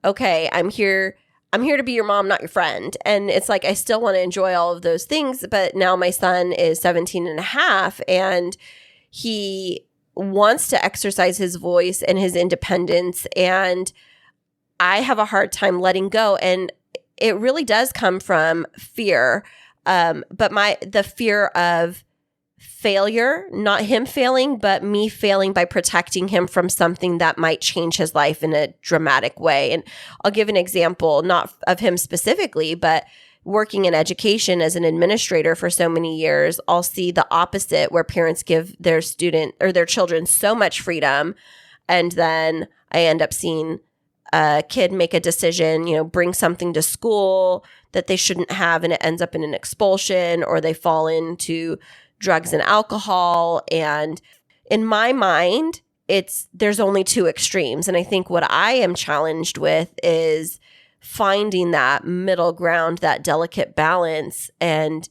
okay, I'm here to be your mom, not your friend. And it's like, I still want to enjoy all of those things. But now my son is 17 and a half, and he wants to exercise his voice and his independence. And I have a hard time letting go. And it really does come from fear. But the fear of failure, not him failing, but me failing by protecting him from something that might change his life in a dramatic way. And I'll give an example, not of him specifically, but working in education as an administrator for so many years, I'll see the opposite, where parents give their student or their children so much freedom. And then I end up seeing a kid make a decision, bring something to school that they shouldn't have, and it ends up in an expulsion, or they fall into drugs and alcohol. And in my mind, there's only two extremes. And I think what I am challenged with is finding that middle ground, that delicate balance. And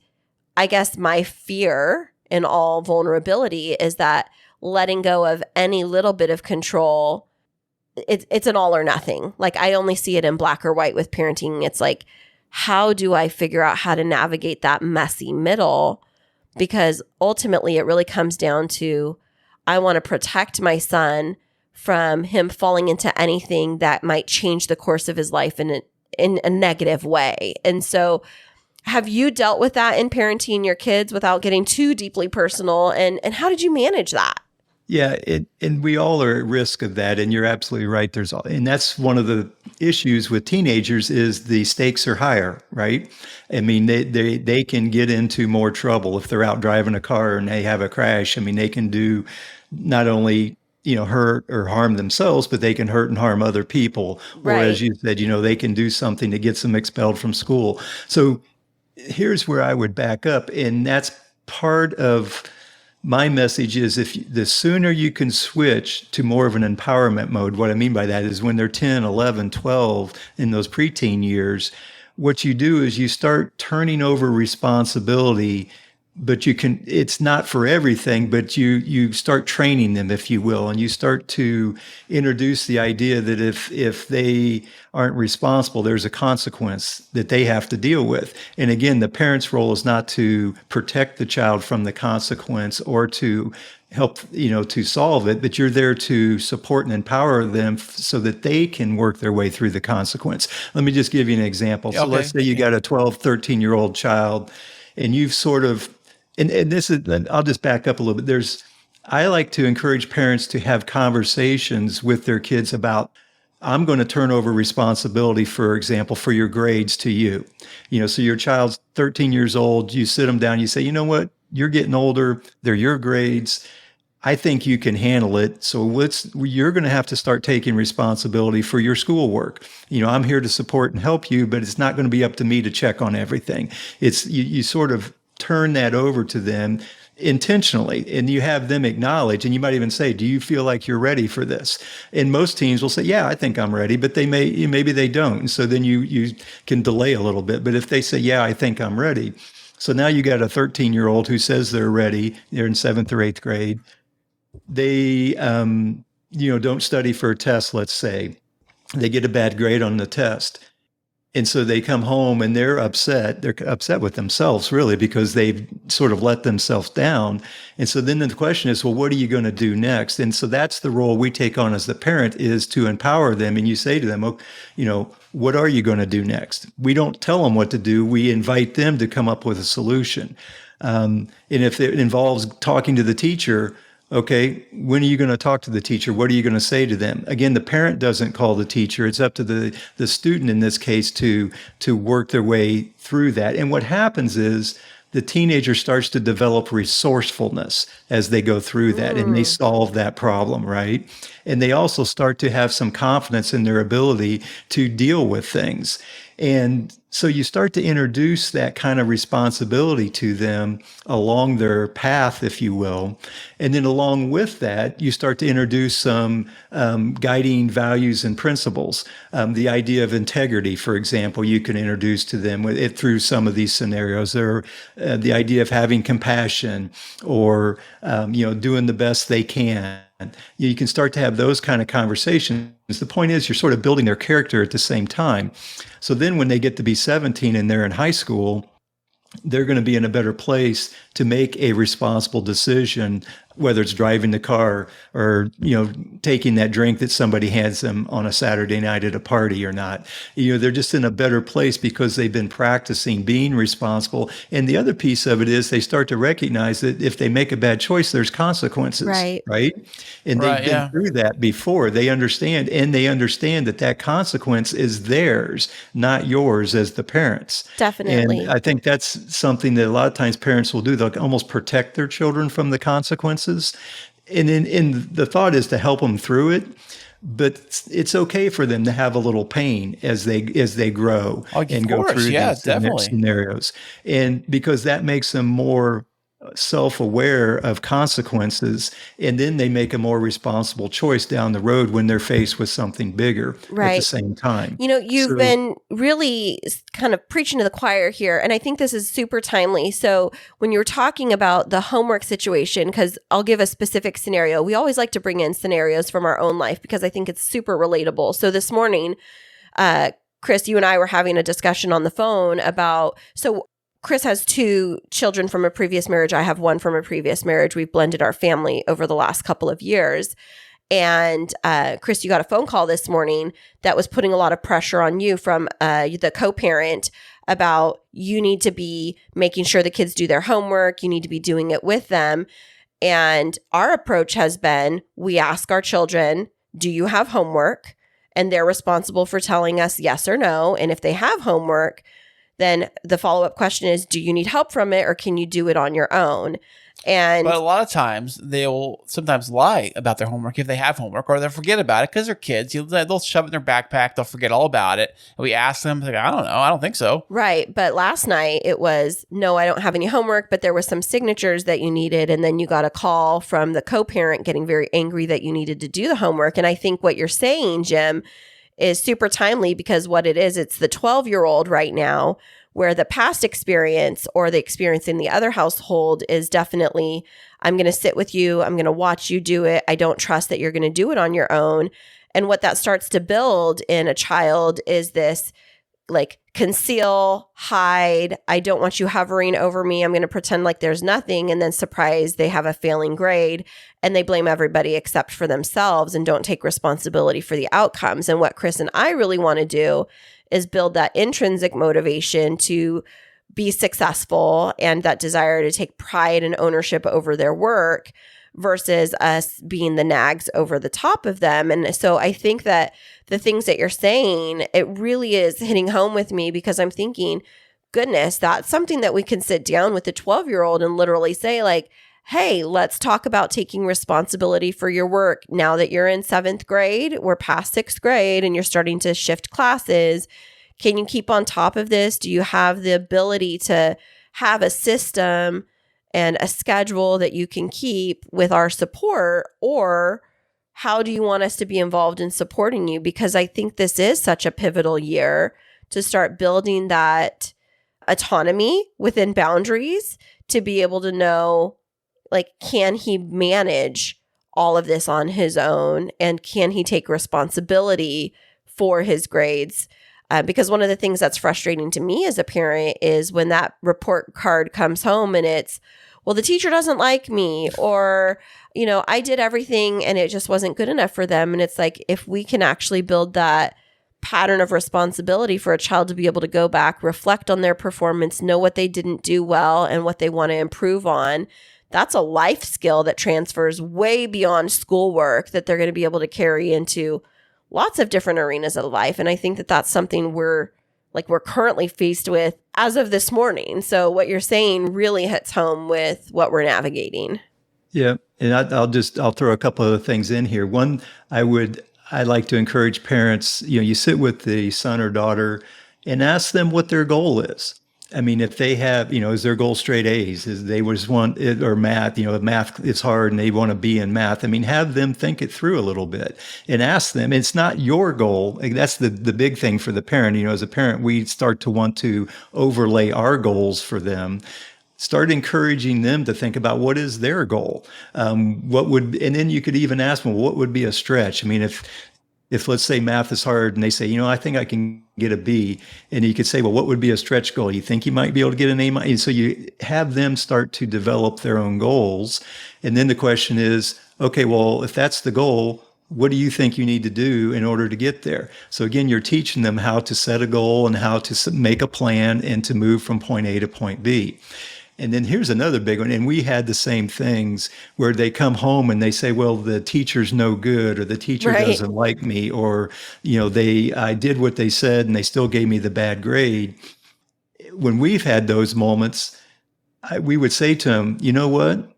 I guess my fear in all vulnerability is that letting go of any little bit of control, it's an all or nothing. Like, I only see it in black or white with parenting. It's like, how do I figure out how to navigate that messy middle? Because ultimately it really comes down to, I want to protect my son from him falling into anything that might change the course of his life in a negative way. And so, have you dealt with that in parenting your kids without getting too deeply personal? And how did you manage that? Yeah, and we all are at risk of that, and you're absolutely right. And that's one of the issues with teenagers is the stakes are higher, right? I mean, they can get into more trouble if they're out driving a car and they have a crash. I mean, they can do not only hurt or harm themselves, but they can hurt and harm other people. Or as you said, they can do something that gets them expelled from school. So here's where I would back up, and that's part of my message is the sooner you can switch to more of an empowerment mode. What I mean by that is when they're 10, 11, 12, in those preteen years, what you do is you start turning over responsibility, but it's not for everything, but you start training them, if you will, and you start to introduce the idea that if they aren't responsible, there's a consequence that they have to deal with. And again, the parent's role is not to protect the child from the consequence or to help, to solve it, but you're there to support and empower them so that they can work their way through the consequence. Let me just give you an example. So let's say you got a 12, 13-year-old child, and you've sort of, and this is, I'll just back up a little bit. I like to encourage parents to have conversations with their kids about, I'm going to turn over responsibility, for example, for your grades to you. So your child's 13 years old, you sit them down, you say, you know what, you're getting older, they're your grades. I think you can handle it. So you're going to have to start taking responsibility for your schoolwork. I'm here to support and help you, but it's not going to be up to me to check on everything. It's you sort of turn that over to them intentionally, and you have them acknowledge, and you might even say, do you feel like you're ready for this? And most teens will say, yeah, I think I'm ready, but maybe they don't. And so then you can delay a little bit. But if they say, yeah, I think I'm ready. So now you got a 13-year-old who says they're ready. They're in 7th or 8th grade. They, don't study for a test, let's say. They get a bad grade on the test. And so they come home and they're upset. They're upset with themselves, really, because they've sort of let themselves down. And so then the question is, well, what are you going to do next? And so that's the role we take on as the parent, is to empower them. And you say to them, what are you going to do next? We don't tell them what to do. We invite them to come up with a solution. And if it involves talking to the teacher, okay, when are you going to talk to the teacher? What are you going to say to them? Again, the parent doesn't call the teacher. It's up to the student in this case to work their way through that. And what happens is the teenager starts to develop resourcefulness as they go through that, and they solve that problem, right? And they also start to have some confidence in their ability to deal with things. And so you start to introduce that kind of responsibility to them along their path, if you will. And then along with that, you start to introduce some guiding values and principles. The idea of integrity, for example, you can introduce to them through some of these scenarios. Or the idea of having compassion, or doing the best they can. You can start to have those kind of conversations. The point is, you're sort of building their character at the same time. So then when they get to be 17 and they're in high school, they're going to be in a better place to make a responsible decision, whether it's driving the car or, taking that drink that somebody hands them on a Saturday night at a party or not. They're just in a better place because they've been practicing being responsible. And the other piece of it is they start to recognize that if they make a bad choice, there's consequences, right? And they've been through that before. They understand that consequence is theirs, not yours as the parents. Definitely. And I think that's something that a lot of times parents will do. They'll almost protect their children from the consequences. And the thought is to help them through it. But it's okay for them to have a little pain as they grow and go through these scenarios. And because that makes them more self-aware of consequences, and then they make a more responsible choice down the road when they're faced with something bigger at the Right. same time. You've So- been really kind of preaching to the choir here, and I think this is super timely. So when you were talking about the homework situation, because I'll give a specific scenario. We always like to bring in scenarios from our own life because I think it's super relatable. So this morning, Kris, you and I were having a discussion on the phone about, so Kris has 2 children from a previous marriage. I have 1 from a previous marriage. We've blended our family over the last couple of years. And Kris, you got a phone call this morning that was putting a lot of pressure on you from the co-parent about you need to be making sure the kids do their homework. You need to be doing it with them. And our approach has been, we ask our children, do you have homework? And they're responsible for telling us yes or no. And if they have homework, then the follow-up question is, do you need help from it or can you do it on your own? And But a lot of times they'll sometimes lie about their homework if they have homework, or they'll forget about it because they're kids. They'll shove it in their backpack. They'll forget all about it. And we ask them, like, I don't know. I don't think so. right. But last night it was, no, I don't have any homework, but there was some signatures that you needed. And then you got a call from the co-parent getting very angry that you needed to do the homework. And I think what you're saying, Jim, is super timely because what it is, it's the 12-year-old right now where the past experience or the experience in the other household is definitely, I'm going to sit with you. I'm going to watch you do it. I don't trust that you're going to do it on your own. And what that starts to build in a child is this like conceal, hide. I don't want you hovering over me. I'm going to pretend like there's nothing. And then surprise, they have a failing grade and they blame everybody except for themselves and don't take responsibility for the outcomes. And what Kris and I really want to do is build that intrinsic motivation to be successful and that desire to take pride and ownership over their work versus us being the nags over the top of them. And so I think that the things that you're saying, it really is hitting home with me because I'm thinking, goodness, that's something that we can sit down with the 12-year-old and literally say like, hey, let's talk about taking responsibility for your work. Now that you're in 7th grade, we're past 6th grade and you're starting to shift classes. Can you keep on top of this? Do you have the ability to have a system and a schedule that you can keep with our support? Or how do you want us to be involved in supporting you? Because I think this is such a pivotal year to start building that autonomy within boundaries to be able to know, like, can he manage all of this on his own? And can he take responsibility for his grades? Because one of the things that's frustrating to me as a parent is when that report card comes home and it's, well, the teacher doesn't like me, or, I did everything and it just wasn't good enough for them. And it's like, if we can actually build that pattern of responsibility for a child to be able to go back, reflect on their performance, know what they didn't do well and what they want to improve on, that's a life skill that transfers way beyond schoolwork that they're going to be able to carry into lots of different arenas of life. And I think that that's something we're currently faced with as of this morning. So what you're saying really hits home with what we're navigating. Yeah. And I'll throw a couple of things in here. One, I like to encourage parents, you sit with the son or daughter and ask them what their goal is. I mean, if they have, is their goal straight A's? Is they just want it, or math, math is hard and they want to be in math. I mean, have them think it through a little bit and ask them. It's not your goal. That's the big thing for the parent. As a parent, we start to want to overlay our goals for them. Start encouraging them to think about what is their goal. And then you could even ask them, what would be a stretch? I mean, if let's say math is hard and they say, I think I can get a B, and you could say, well, what would be a stretch goal? You think you might be able to get an A? And so you have them start to develop their own goals. And then the question is, okay, well, if that's the goal, what do you think you need to do in order to get there? So again, you're teaching them how to set a goal and how to make a plan and to move from point A to point B. And then here's another big one. And we had the same things where they come home and they say, well, the teacher's no good, or the teacher doesn't like me, or, I did what they said and they still gave me the bad grade. When we've had those moments, we would say to them, you know what?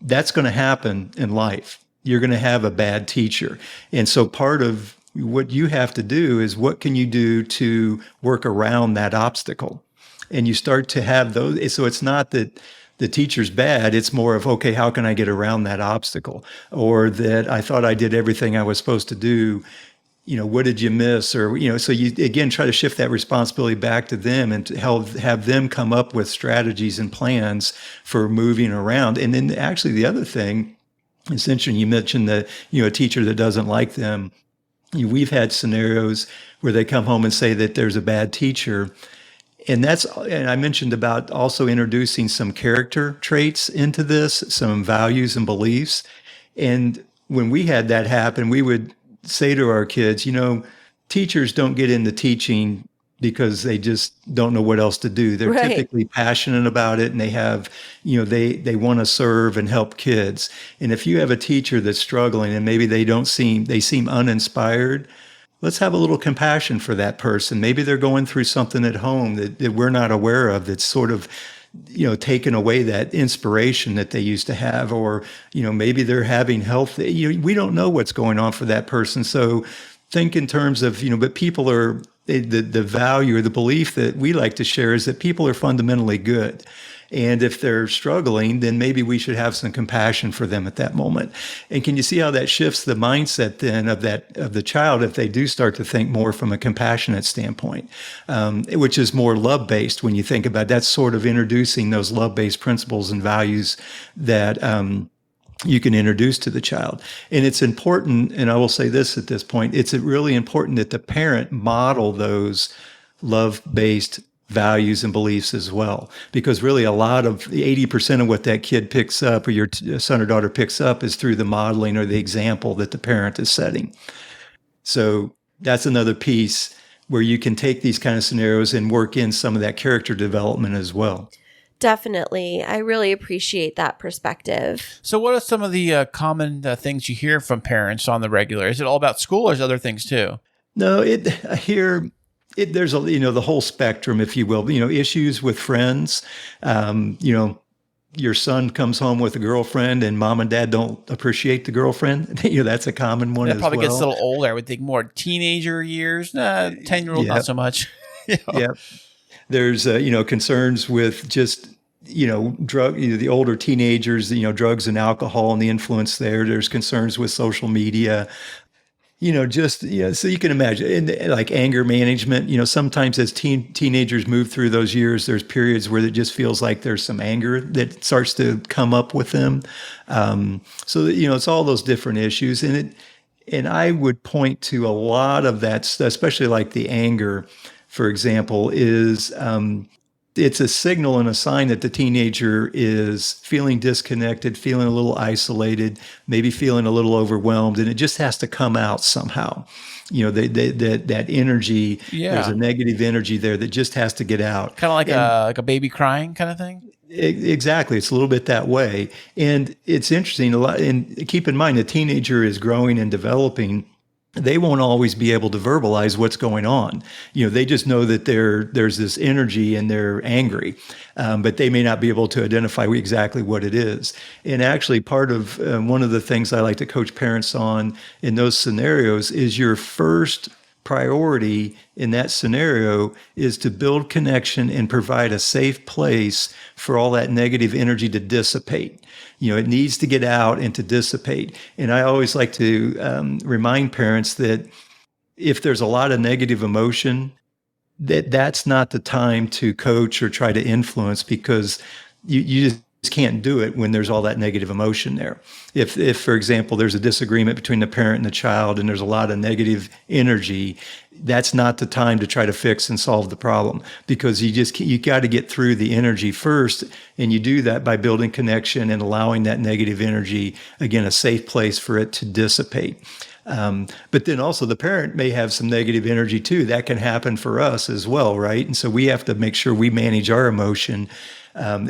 That's going to happen in life. You're going to have a bad teacher. And so part of what you have to do is, what can you do to work around that obstacle? And you start to have those. So it's not that the teacher's bad. It's more of, okay, how can I get around that obstacle? Or that I thought I did everything I was supposed to do. What did you miss? Or, so you, again, try to shift that responsibility back to them and to have them come up with strategies and plans for moving around. And then actually the other thing, it's interesting, you mentioned that, a teacher that doesn't like them. We've had scenarios where they come home and say that there's a bad teacher. And I mentioned about also introducing some character traits into this, some values and beliefs. And when we had that happen, we would say to our kids, teachers don't get into teaching because they just don't know what else to do. They're Right. typically passionate about it, and they have, they want to serve and help kids. And if you have a teacher that's struggling and maybe they seem uninspired, let's have a little compassion for that person. Maybe they're going through something at home that we're not aware of, that's sort of, taken away that inspiration that they used to have, or, maybe they're having health. We don't know what's going on for that person. So think in terms of, but people are, the value or the belief that we like to share is that people are fundamentally good. And if they're struggling, then maybe we should have some compassion for them at that moment. And can you see how that shifts the mindset then of the child if they do start to think more from a compassionate standpoint, which is more love-based when you think about it. That's sort of introducing those love-based principles and values that you can introduce to the child. And it's important, and I will say this at this point, it's really important that the parent model those love-based values and beliefs as well, because really a lot of 80% of what that kid picks up or your son or daughter picks up is through the modeling or the example that the parent is setting. So that's another piece where you can take these kind of scenarios and work in some of that character development as well. Definitely. I really appreciate that perspective. So what are some of the common things you hear from parents on the regular? Is it all about school, or is it other things too? No, there's the whole spectrum, if you will, issues with friends, your son comes home with a girlfriend and mom and dad don't appreciate the girlfriend. That's a common one as well. It probably gets a little older. I would think more teenager years. 10-year-old, not so much. Yeah. There's, concerns with just, drug, the older teenagers, drugs and alcohol and the influence there. There's concerns with social media. So you can imagine, and like anger management, sometimes as teenagers move through those years, there's periods where it just feels like there's some anger that starts to come up with them. So it's all those different issues. And I would point to a lot of that, especially like the anger, for example, is, it's a signal and a sign that the teenager is feeling disconnected, feeling a little isolated, maybe feeling a little overwhelmed, and it just has to come out somehow. That energy, there's a negative energy there that just has to get out. Kind of like a baby crying kind of thing? Exactly. It's a little bit that way. And it's interesting, and keep in mind, a teenager is growing and developing. They won't always be able to verbalize what's going on. They just know that there's this energy and they're angry, but they may not be able to identify exactly what it is. And actually, part of one of the things I like to coach parents on in those scenarios is your first priority in that scenario is to build connection and provide a safe place for all that negative energy to dissipate. It needs to get out and to dissipate. And I always like to remind parents that if there's a lot of negative emotion, that's not the time to coach or try to influence, because you just can't do it when there's all that negative emotion there. If, for example, there's a disagreement between the parent and the child and there's a lot of negative energy, that's not the time to try to fix and solve the problem, because you got to get through the energy first. And you do that by building connection and allowing that negative energy, again, a safe place for it to dissipate. But then also the parent may have some negative energy too. That can happen for us as well, right? And so we have to make sure we manage our emotion. And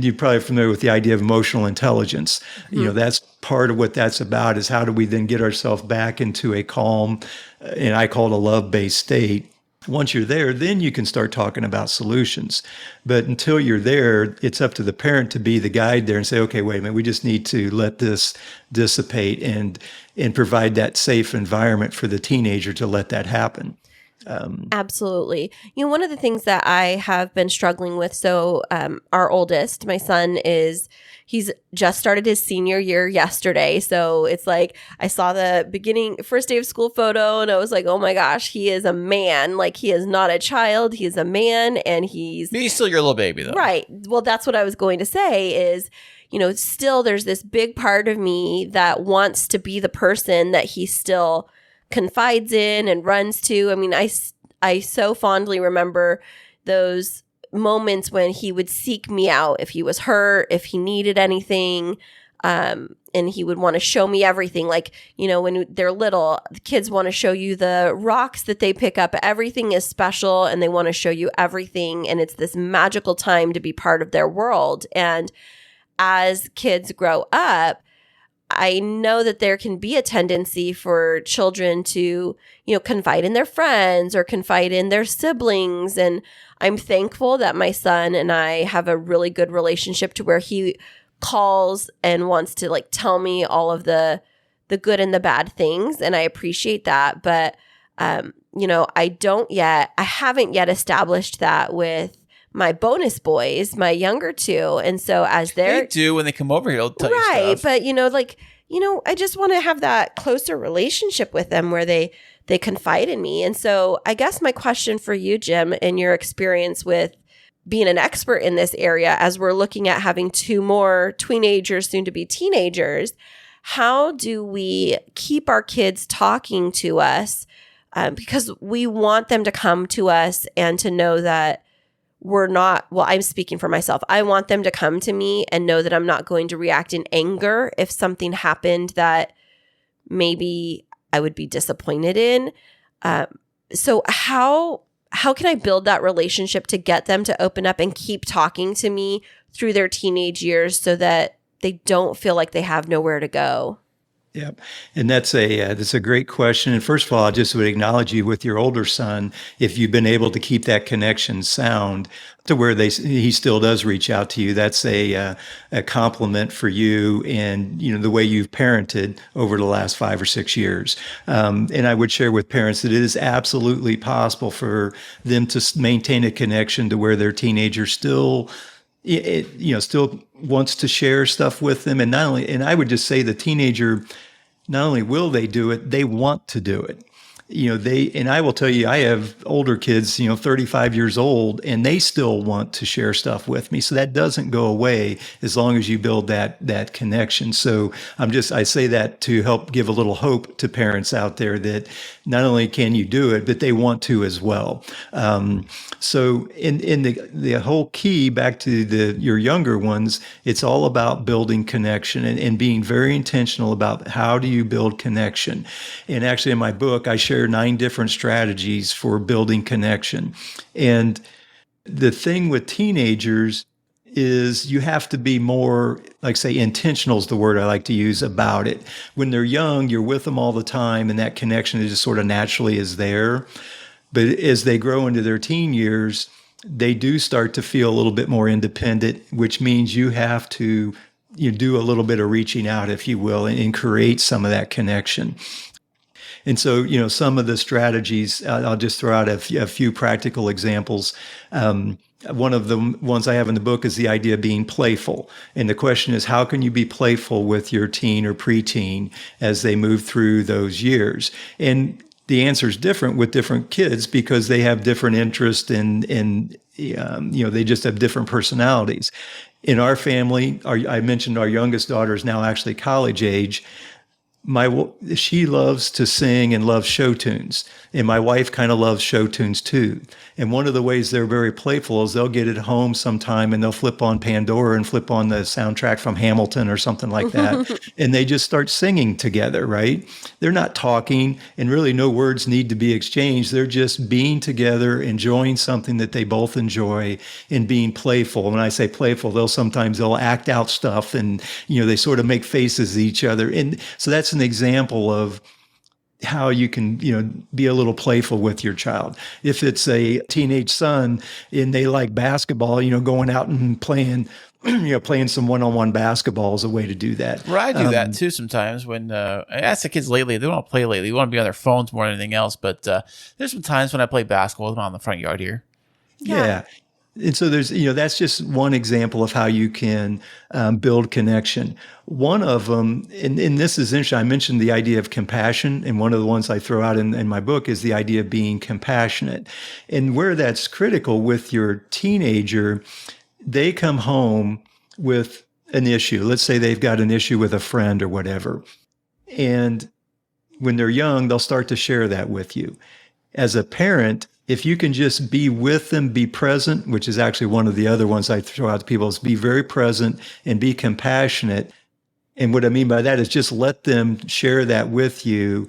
you're probably familiar with the idea of emotional intelligence. Mm-hmm. That's part of what that's about, is how do we then get ourselves back into a calm, and I call it a love-based state. Once you're there, then you can start talking about solutions. But until you're there, it's up to the parent to be the guide there and say, okay, wait a minute, we just need to let this dissipate and provide that safe environment for the teenager to let that happen. Absolutely. One of the things that I have been struggling with, so our oldest, my son, he's just started his senior year yesterday. So it's like I saw the first day of school photo and I was like, oh my gosh, he is a man. Like, he is not a child. He is a man, and he's still your little baby, though. Right. Well, that's what I was going to say is, still there's this big part of me that wants to be the person that he still confides in and runs to. I mean, I so fondly remember those moments when he would seek me out if he was hurt, if he needed anything, and he would want to show me everything. Like, when they're little, the kids want to show you the rocks that they pick up. Everything is special, and they want to show you everything, and it's this magical time to be part of their world. And as kids grow up, I know that there can be a tendency for children to, confide in their friends or confide in their siblings. And I'm thankful that my son and I have a really good relationship to where he calls and wants to tell me all of the good and the bad things. And I appreciate that. But, I haven't yet established that with my bonus boys, my younger two. And so as they do when they come over here, they'll tell you stuff. Right. But, I just want to have that closer relationship with them where they confide in me. And so I guess my question for you, Jim, in your experience with being an expert in this area, as we're looking at having two more teenagers, soon to be teenagers, how do we keep our kids talking to us? Because we want them to come to us and to know that we're not, well, I'm speaking for myself. I want them to come to me and know that I'm not going to react in anger if something happened that maybe I would be disappointed in. So how can I build that relationship to get them to open up and keep talking to me through their teenage years so that they don't feel like they have nowhere to go? Yep. And that's a great question. And first of all, I just would acknowledge you with your older son, if you've been able to keep that connection sound to where he still does reach out to you. That's a compliment for you and, the way you've parented over the last 5 or 6 years. And I would share with parents that it is absolutely possible for them to maintain a connection to where their teenager still wants to share stuff with them. And I would just say the teenager, not only will they do it, they want to do it. And I will tell you, I have older kids, 35 years old, and they still want to share stuff with me. So that doesn't go away as long as you build that connection. So I say that to help give a little hope to parents out there that not only can you do it, but they want to as well. So in the whole key back to your younger ones, it's all about building connection and being very intentional about how do you build connection. And actually in my book, I share 9 different strategies for building connection. And the thing with teenagers is you have to be more, intentional is the word I like to use about it. When they're young, you're with them all the time, and that connection is just sort of naturally is there. But as they grow into their teen years, they do start to feel a little bit more independent, which means you have to do a little bit of reaching out, if you will, and create some of that connection. And so, some of the strategies, I'll just throw out a few practical examples. One of the ones I have in the book is the idea of being playful. And the question is, how can you be playful with your teen or preteen as they move through those years? And the answer is different with different kids because they have different interests and they just have different personalities. In our family, I mentioned our youngest daughter is now actually college age. She loves to sing and loves show tunes, and my wife kind of loves show tunes too. And one of the ways they're very playful is they'll get at home sometime and they'll flip on Pandora and flip on the soundtrack from Hamilton or something like that, and they just start singing together, right? They're not talking, and really no words need to be exchanged. They're just being together, enjoying something that they both enjoy, and being playful. When I say playful, they'll act out stuff, and they sort of make faces at each other. And so that's an example of how you can, be a little playful with your child. If it's a teenage son and they like basketball, going out and playing, playing some one-on-one basketball is a way to do that. Right, I do that too sometimes when I ask the kids lately, they don't want to play lately. They want to be on their phones more than anything else. But there's some times when I play basketball with them out in the front yard here. Yeah. And so there's, that's just one example of how you can build connection. One of them, and this is interesting, I mentioned the idea of compassion, and one of the ones I throw out in my book is the idea of being compassionate. And where that's critical with your teenager, they come home with an issue. Let's say they've got an issue with a friend or whatever. And when they're young, they'll start to share that with you. As a parent, if you can just be with them, be present, which is actually one of the other ones I throw out to people, is be very present and be compassionate. And what I mean by that is just let them share that with you,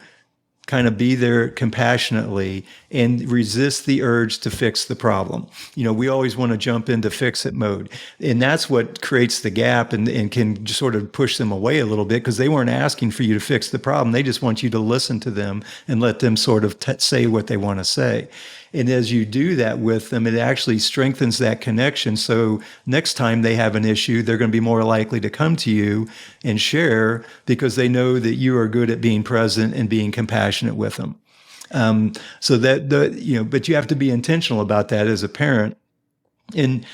kind of be there compassionately and resist the urge to fix the problem. We always want to jump into fix it mode. And that's what creates the gap and can just sort of push them away a little bit because they weren't asking for you to fix the problem. They just want you to listen to them and let them sort of say what they want to say. And as you do that with them, it actually strengthens that connection. So next time they have an issue, they're going to be more likely to come to you and share because they know that you are good at being present and being compassionate with them. So that but you have to be intentional about that as a parent. And,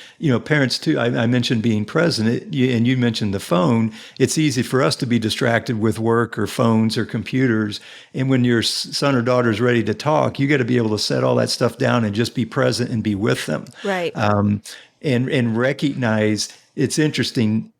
parents too, I mentioned being present and you mentioned the phone. It's easy for us to be distracted with work or phones or computers. And when your son or daughter is ready to talk, you got to be able to set all that stuff down and just be present and be with them. Right. And recognize it's interesting,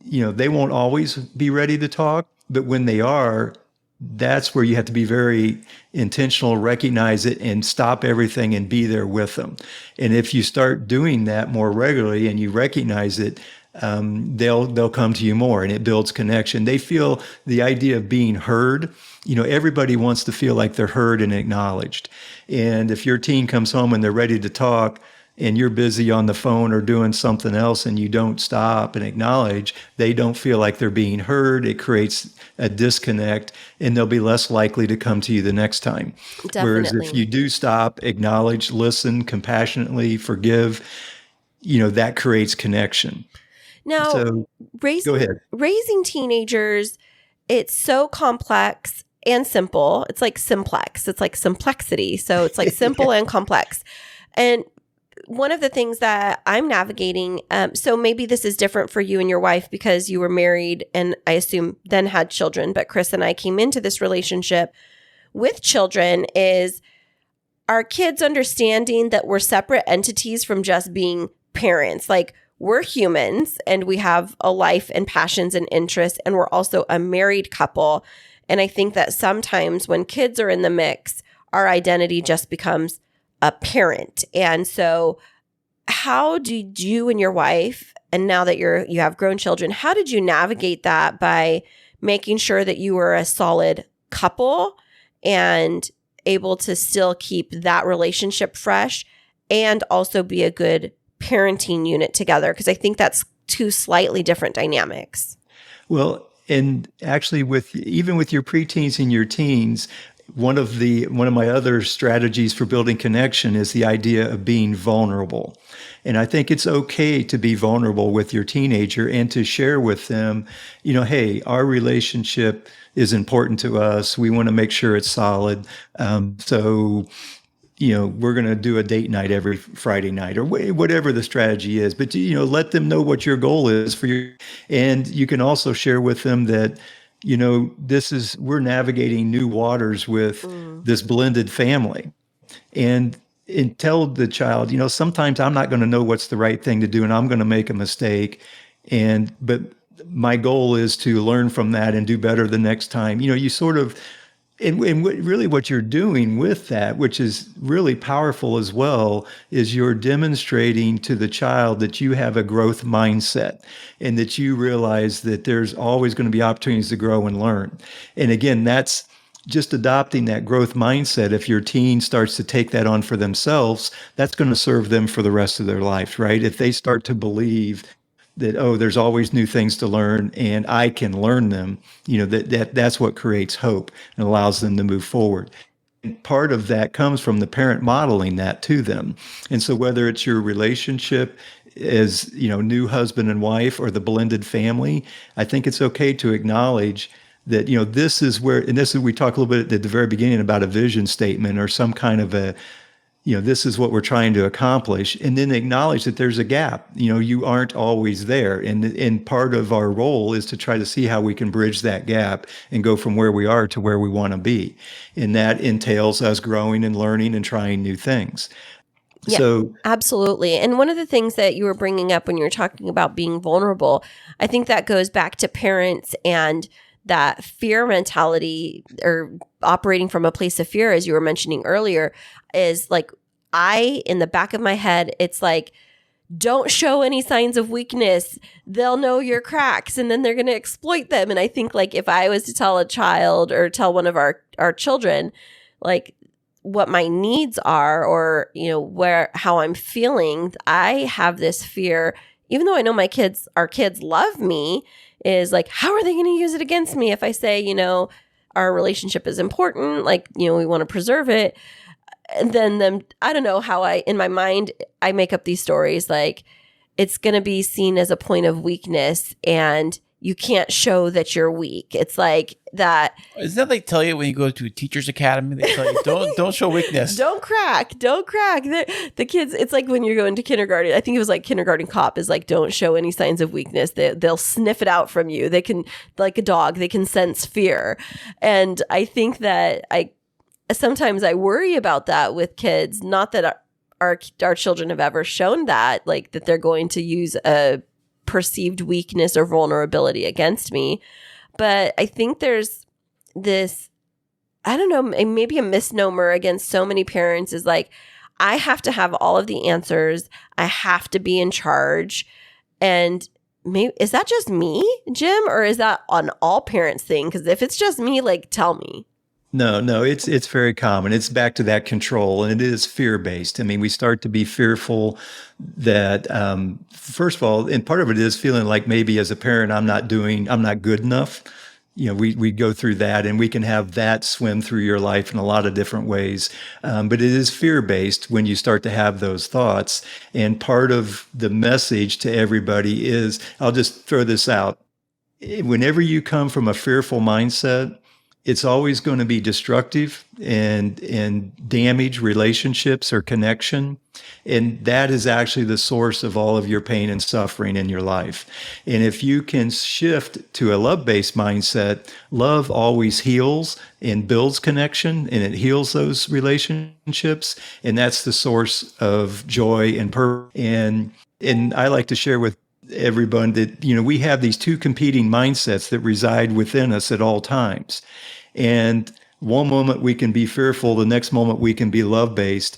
they won't always be ready to talk, but when they are, that's where you have to be very intentional, recognize it, and stop everything and be there with them. And if you start doing that more regularly and you recognize it, they'll come to you more, and it builds connection. They feel the idea of being heard. Everybody wants to feel like they're heard and acknowledged. And if your teen comes home and they're ready to talk, and you're busy on the phone or doing something else and you don't stop and acknowledge, they don't feel like they're being heard. It creates a disconnect and they'll be less likely to come to you the next time. Definitely. Whereas if you do stop, acknowledge, listen, compassionately, forgive, that creates connection. Now, go ahead. Raising teenagers, it's so complex and simple. It's like simplex. It's like simplexity. So it's like simple and complex. And one of the things that I'm navigating, so maybe this is different for you and your wife because you were married and I assume then had children, but Kris and I came into this relationship with children, is our kids understanding that we're separate entities from just being parents. Like, we're humans and we have a life and passions and interests, and we're also a married couple. And I think that sometimes when kids are in the mix, our identity just becomes a parent. And so how did you and your wife, and now that you have grown children, how did you navigate that by making sure that you were a solid couple and able to still keep that relationship fresh and also be a good parenting unit together? Because I think that's two slightly different dynamics. Well, and actually even with your preteens and your teens, one of my other strategies for building connection is the idea of being vulnerable. And I think it's okay to be vulnerable with your teenager and to share with them, hey, our relationship is important to us. We want to make sure it's solid. So we're going to do a date night every Friday night or whatever the strategy is. But, let them know what your goal is and you can also share with them that, we're navigating new waters with this blended family. And tell the child, sometimes I'm not going to know what's the right thing to do and I'm going to make a mistake. But my goal is to learn from that and do better the next time. You sort of, and really what you're doing with that, which is really powerful as well, is you're demonstrating to the child that you have a growth mindset and that you realize that there's always going to be opportunities to grow and learn. And again, that's just adopting that growth mindset. If your teen starts to take that on for themselves, that's going to serve them for the rest of their life, right? If they start to believe that, oh, there's always new things to learn and I can learn them, that's what creates hope and allows them to move forward. And part of that comes from the parent modeling that to them. And so whether it's your relationship as, new husband and wife or the blended family, I think it's okay to acknowledge that, this is where, and this is, we talk a little bit at the very beginning about a vision statement or some kind of a, this is what we're trying to accomplish, and then acknowledge that there's a gap. You aren't always there. And part of our role is to try to see how we can bridge that gap and go from where we are to where we want to be. And that entails us growing and learning and trying new things. Yeah, So, absolutely. And one of the things that you were bringing up when you were talking about being vulnerable, I think that goes back to parents and that fear mentality, or operating from a place of fear, as you were mentioning earlier, is like, in the back of my head, it's like, don't show any signs of weakness. They'll know your cracks and then they're going to exploit them. And I think, like, if I was to tell a child or tell one of our children, like, what my needs are, or, how I'm feeling, I have this fear, even though I know our kids love me, is like, how are they going to use it against me if I say, our relationship is important, like, we want to preserve it. And then I don't know how in my mind, I make up these stories like it's going to be seen as a point of weakness and you can't show that you're weak. It's like that. Isn't that they tell you when you go to a teacher's academy? They tell you, don't show weakness. Don't crack. The kids, it's like when you're going to kindergarten. I think it was like Kindergarten Cop is like, don't show any signs of weakness. They'll sniff it out from you. They can, like a dog, they can sense fear. And I think that sometimes I worry about that with kids. Not that our children have ever shown that, like that they're going to use a perceived weakness or vulnerability against me. But I think there's this, I don't know, maybe a misnomer against so many parents is like, I have to have all of the answers. I have to be in charge. And maybe, is that just me, Jim? Or is that an all parents thing? Because if it's just me, like, tell me. No, it's very common. It's back to that control, and it is fear-based. I mean, we start to be fearful that, first of all, and part of it is feeling like maybe as a parent, I'm not good enough. We go through that, and we can have that swim through your life in a lot of different ways. But it is fear-based when you start to have those thoughts. And part of the message to everybody is, I'll just throw this out. Whenever you come from a fearful mindset, it's always going to be destructive and damage relationships or connection. And that is actually the source of all of your pain and suffering in your life. And if you can shift to a love-based mindset, love always heals and builds connection, and it heals those relationships. And that's the source of joy and purpose. And I like to share with everyone that, we have these two competing mindsets that reside within us at all times. And one moment we can be fearful, the next moment we can be love-based,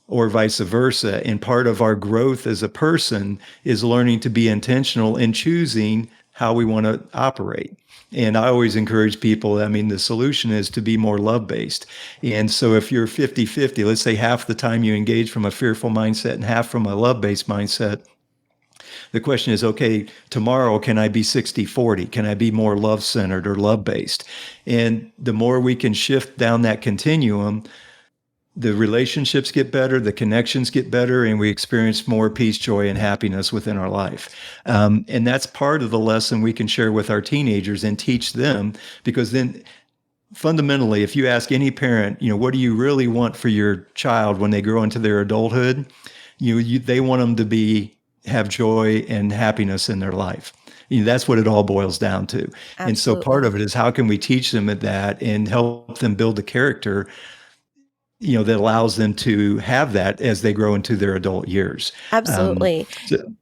or vice versa. And part of our growth as a person is learning to be intentional in choosing how we want to operate. And I always encourage people, the solution is to be more love-based. And so if you're 50-50, let's say half the time you engage from a fearful mindset and half from a love-based mindset, the question is, okay, tomorrow, can I be 60-40? Can I be more love-centered or love-based? And the more we can shift down that continuum, the relationships get better, the connections get better, and we experience more peace, joy, and happiness within our life. And that's part of the lesson we can share with our teenagers and teach them, because then fundamentally, if you ask any parent, what do you really want for your child when they grow into their adulthood? They want them to have joy and happiness in their life. That's what it all boils down to. Absolutely. And so part of it is, how can we teach them that and help them build the character, that allows them to have that as they grow into their adult years. Absolutely.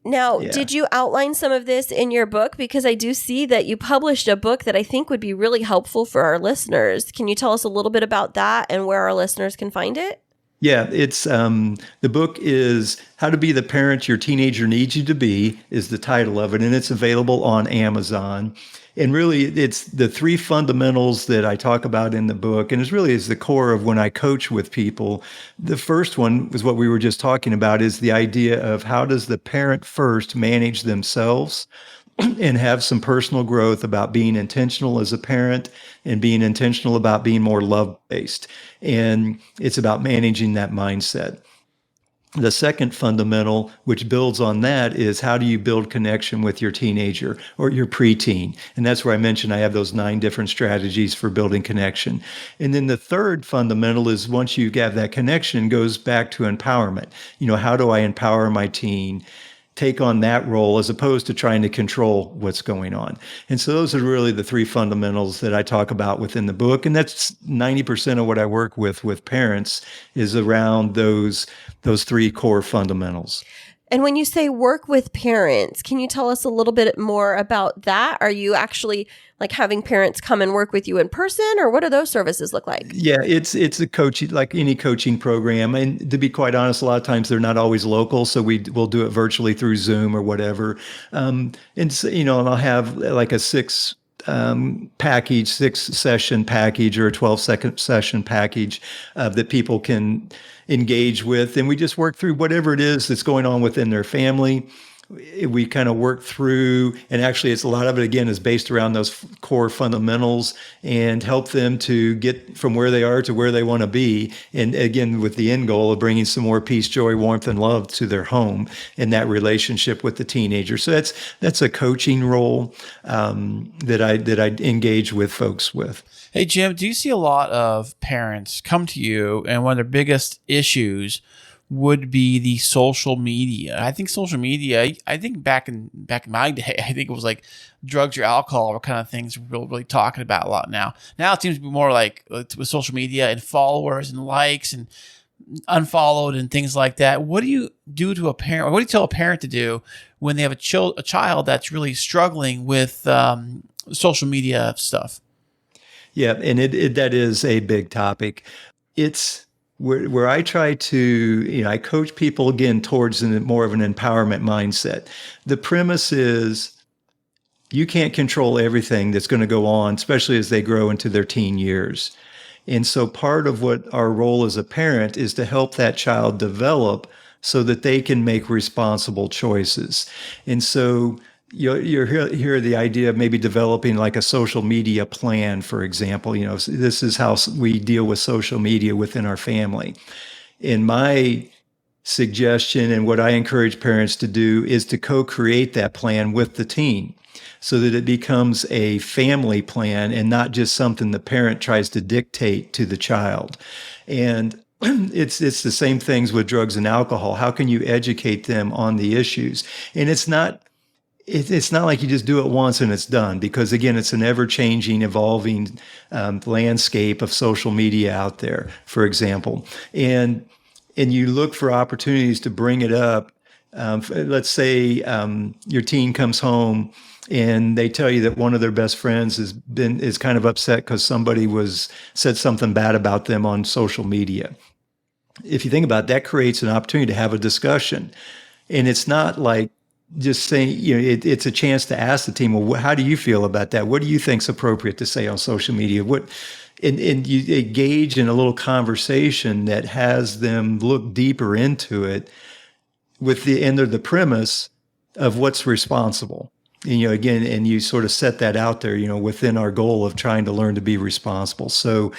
Now, did you outline some of this in your book? Because I do see that you published a book that I think would be really helpful for our listeners. Can you tell us a little bit about that and where our listeners can find it? Yeah, it's the book is How to Be the Parent Your Teenager Needs You to Be, is the title of it, and it's available on Amazon. And really, it's the three fundamentals that I talk about in the book, and it's really is the core of when I coach with people. The first one was what we were just talking about, is the idea of how does the parent first manage themselves and have some personal growth about being intentional as a parent and being intentional about being more love-based. And it's about managing that mindset. The second fundamental, which builds on that, is how do you build connection with your teenager or your preteen? And that's where I mentioned I have those 9 different strategies for building connection. And then the third fundamental is once you have that connection, goes back to empowerment. How do I empower my teen? Take on that role as opposed to trying to control what's going on. And so those are really the 3 fundamentals that I talk about within the book. And that's 90% of what I work with parents is around those 3 core fundamentals. And when you say work with parents, can you tell us a little bit more about that? Are you actually like having parents come and work with you in person, or what do those services look like? Yeah, it's a coaching, like any coaching program. And to be quite honest, a lot of times they're not always local. So we'll do it virtually through Zoom or whatever. And I'll have like a 6 session package or a 12 session package that people can engage with. And we just work through whatever it is that's going on within their family. We kind of work through, and actually it's a lot of it, again, is based around those core fundamentals and help them to get from where they are to where they want to be. And again, with the end goal of bringing some more peace, joy, warmth, and love to their home in that relationship with the teenager. So that's a coaching role that I engage with folks with. Hey, Jim, do you see a lot of parents come to you and one of their biggest issues would be the social media? I think social media, back in my day, I think it was like drugs or alcohol or kind of things we're really talking about a lot now. Now it seems to be more like with social media and followers and likes and unfollowed and things like that. What do you do to a parent, or what do you tell a parent to do when they have a child that's really struggling with social media stuff? Yeah, and that is a big topic. It's where I try to, I coach people again towards more of an empowerment mindset. The premise is you can't control everything that's going to go on, especially as they grow into their teen years. And so part of what our role as a parent is to help that child develop so that they can make responsible choices. And so you're hear the idea of maybe developing like a social media plan, for example. This is how we deal with social media within our family. And my suggestion and what I encourage parents to do is to co-create that plan with the teen so that it becomes a family plan and not just something the parent tries to dictate to the child. And it's the same things with drugs and alcohol. How can you educate them on the issues? And it's not like you just do it once and it's done, because again, it's an ever-changing, evolving landscape of social media out there, for example. And you look for opportunities to bring it up. Let's say your teen comes home and they tell you that one of their best friends is kind of upset because somebody said something bad about them on social media. If you think about it, that creates an opportunity to have a discussion. And it's not like just saying, it's a chance to ask the team, well, how do you feel about that? What do you think is appropriate to say on social media? And you engage in a little conversation that has them look deeper into it with the end of the premise of what's responsible. And, again, and you sort of set that out there, within our goal of trying to learn to be responsible. So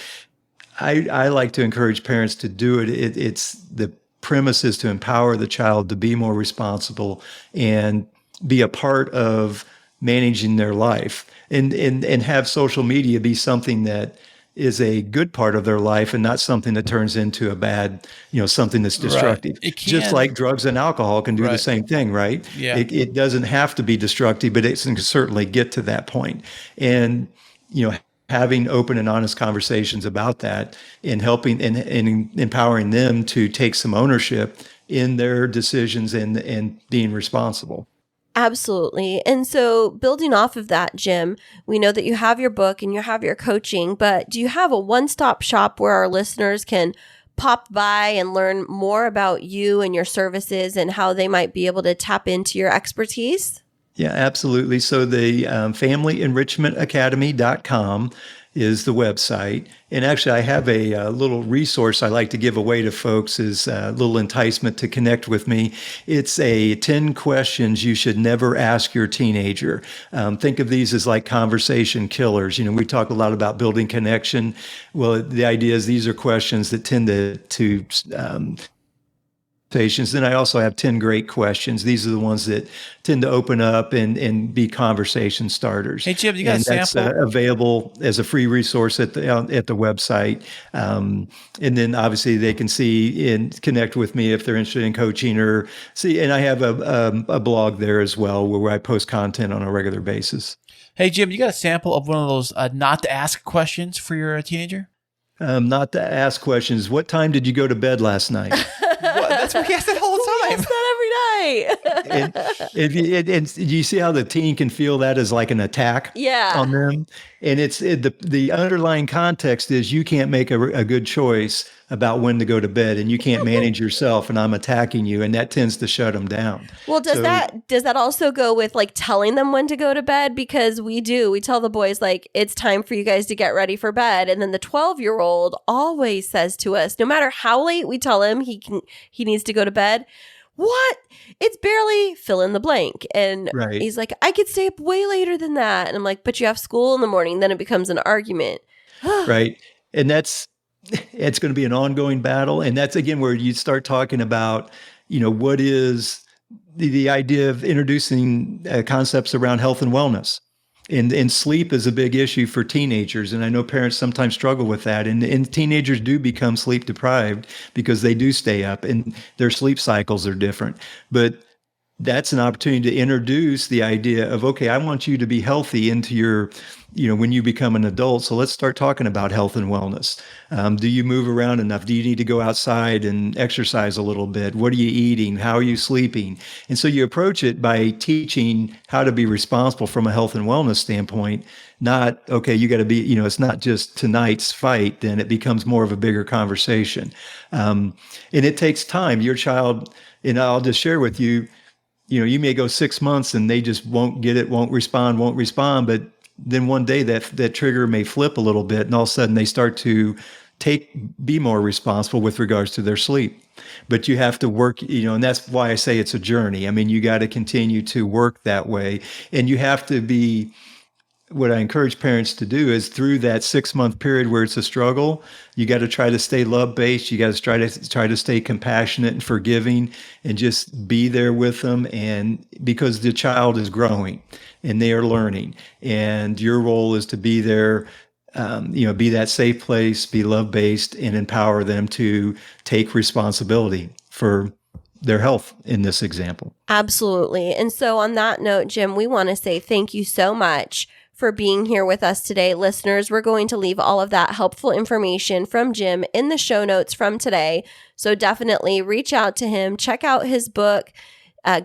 I like to encourage parents to do it. It's the premise is to empower the child to be more responsible and be a part of managing their life, and have social media be something that is a good part of their life and not something that turns into a bad, something that's destructive. Right. Just like drugs and alcohol can do the same thing, right? Yeah. It doesn't have to be destructive, but it can certainly get to that point. And, having open and honest conversations about that and helping and empowering them to take some ownership in their decisions and being responsible. Absolutely. And so building off of that, Jim, we know that you have your book and you have your coaching, but do you have a one-stop shop where our listeners can pop by and learn more about you and your services and how they might be able to tap into your expertise? Yeah, absolutely. So the familyenrichmentacademy.com is the website. And actually, I have a little resource I like to give away to folks as a little enticement to connect with me. It's a 10 questions you should never ask your teenager. Think of these as like conversation killers. We talk a lot about building connection. Well, the idea is these are questions that tend to patients. Then I also have 10 great questions. These are the ones that tend to open up and be conversation starters. Hey, Jim, you got and a sample? That's available as a free resource at the website. And then obviously they can see and connect with me if they're interested in coaching or see. And I have a blog there as well where I post content on a regular basis. Hey, Jim, you got a sample of one of those not to ask questions for your teenager? Not to ask questions. What time did you go to bed last night? Well, that's what he has that whole time. That every night. And you see how the teen can feel that as like an attack on them? And the underlying context is you can't make a good choice about when to go to bed, and you can't manage yourself, and I'm attacking you, and that tends to shut them down. Well, does that also go with like telling them when to go to bed? Because we tell the boys like it's time for you guys to get ready for bed, and then the 12-year-old always says to us, no matter how late we tell him he needs to go to bed, what? It's barely fill in the blank. And he's like, I could stay up way later than that. And I'm like, but you have school in the morning. Then it becomes an argument. Right. And it's going to be an ongoing battle. And that's, again, where you start talking about, what is the idea of introducing concepts around health and wellness. And sleep is a big issue for teenagers. And I know parents sometimes struggle with that. And teenagers do become sleep deprived because they do stay up and their sleep cycles are different. But that's an opportunity to introduce the idea of, okay, I want you to be healthy into your, when you become an adult. So let's start talking about health and wellness. Do you move around enough? Do you need to go outside and exercise a little bit? What are you eating? How are you sleeping? And so you approach it by teaching how to be responsible from a health and wellness standpoint. Not, okay, you got to be, it's not just tonight's fight, then it becomes more of a bigger conversation. And it takes time. Your child, and I'll just share with you, you may go 6 months and they just won't get it, won't respond. But then one day that trigger may flip a little bit, and all of a sudden they start to be more responsible with regards to their sleep. But you have to work, and that's why I say it's a journey. I mean, you got to continue to work that way, and you have to be. What I encourage parents to do is through that 6-month period where it's a struggle, you got to try to stay love-based. You got to try to stay compassionate and forgiving and just be there with them. And because the child is growing and they are learning, and your role is to be there, be that safe place, be love-based, and empower them to take responsibility for their health in this example. Absolutely. And so on that note, Jim, we want to say thank you so much for being here with us today. Listeners, we're going to leave all of that helpful information from Jim in the show notes from today. So definitely reach out to him, check out his book,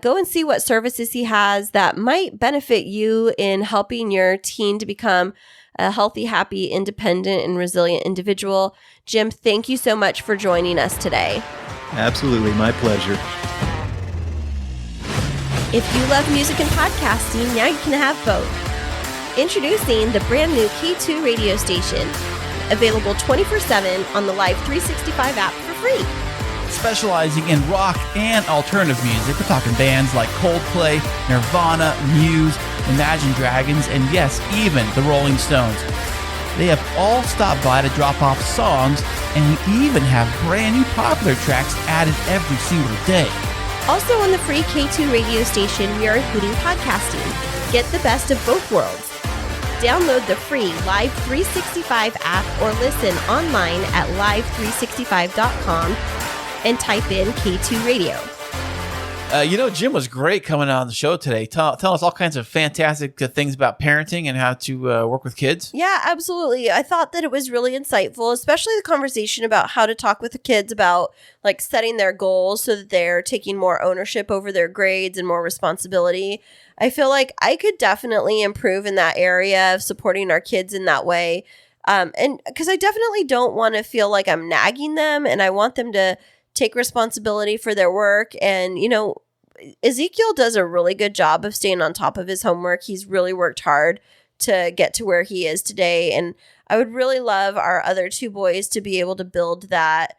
go and see what services he has that might benefit you in helping your teen to become a healthy, happy, independent, and resilient individual. Jim, thank you so much for joining us today. Absolutely. My pleasure. If you love music and podcasting, now you can have both. Introducing the brand new K2 radio station, available 24/7 on the Live 365 app for free. Specializing in rock and alternative music, we're talking bands like Coldplay, Nirvana, Muse, Imagine Dragons, and yes, even the Rolling Stones. They have all stopped by to drop off songs, and we even have brand new popular tracks added every single day. Also on the free K2 radio station, we are including podcasting. Get the best of both worlds. Download the free Live 365 app or listen online at live365.com and type in K2 Radio. Jim was great coming on the show today. Tell us all kinds of fantastic things about parenting and how to work with kids. Yeah, absolutely. I thought that it was really insightful, especially the conversation about how to talk with the kids about like setting their goals so that they're taking more ownership over their grades and more responsibility. I feel like I could definitely improve in that area of supporting our kids in that way. And because I definitely don't want to feel like I'm nagging them, and I want them to take responsibility for their work. And, Ezekiel does a really good job of staying on top of his homework. He's really worked hard to get to where he is today. And I would really love our other two boys to be able to build that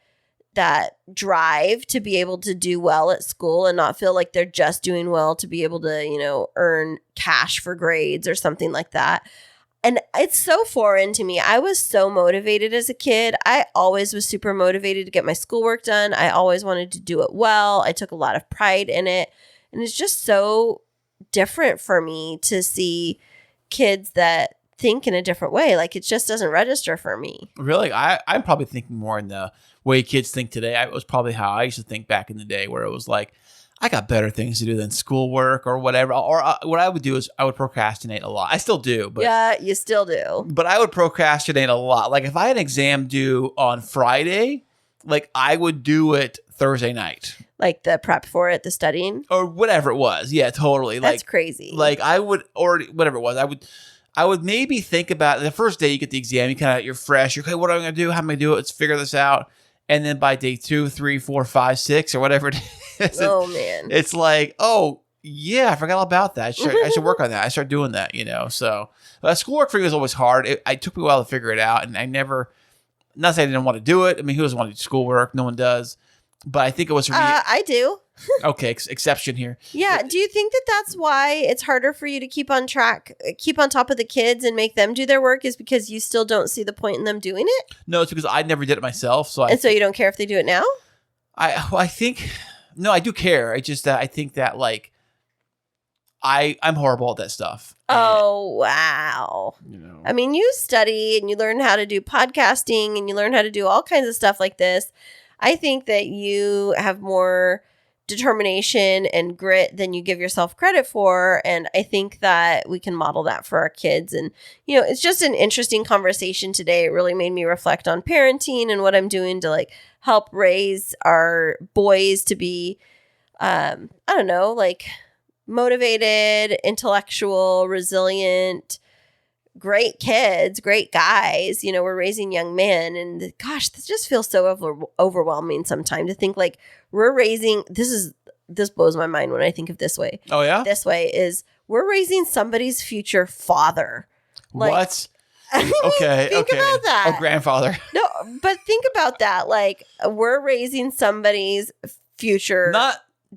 drive to be able to do well at school and not feel like they're just doing well to be able to, earn cash for grades or something like that. And it's so foreign to me. I was so motivated as a kid. I always was super motivated to get my schoolwork done. I always wanted to do it well. I took a lot of pride in it. And it's just so different for me to see kids that think in a different way. Like, it just doesn't register for me. Really? I'm probably thinking more in the way kids think today. It was probably how I used to think back in the day, where it was like, I got better things to do than schoolwork or whatever. Or what I would do is I would procrastinate a lot. I still do. But yeah, you still do. But I would procrastinate a lot. Like, if I had an exam due on Friday, like, I would do it Thursday night. Like the prep for it, the studying? Or whatever it was. Yeah, totally. That's crazy. Like, I would, or whatever it was, I would maybe think about the first day you get the exam, you're fresh. You're okay, what am I going to do? How am I going to do it? Let's figure this out. And then by day 2, 3, 4, 5, 6, or whatever it is, man, it's like, oh yeah, I forgot all about that. I should work on that. I start doing that, So schoolwork for me was always hard. It took me a while to figure it out, and I never. Not saying I didn't want to do it. I mean, who doesn't want to do schoolwork? No one does. But I think it was for me. I do. Okay, exception here. Yeah. Do you think that that's why it's harder for you to keep on track, keep on top of the kids and make them do their work, is because you still don't see the point in them doing it? No, it's because I never did it myself. So I think, no, I do care. I just, I think that like, I'm horrible at that stuff. Oh, wow. I mean, you study and you learn how to do podcasting and you learn how to do all kinds of stuff like this. I think that you have more determination and grit than you give yourself credit for. And I think that we can model that for our kids. And, it's just an interesting conversation today. It really made me reflect on parenting and what I'm doing to like help raise our boys to be, motivated, intellectual, resilient, great kids, great guys. We're raising young men, and gosh, this just feels so overwhelming sometimes to think like we're raising. This blows my mind when I think of this way. Oh yeah, this way is we're raising somebody's future father. Like, what? I mean, okay. Think about that. Oh, grandfather. No, but think about that. Like, we're raising somebody's future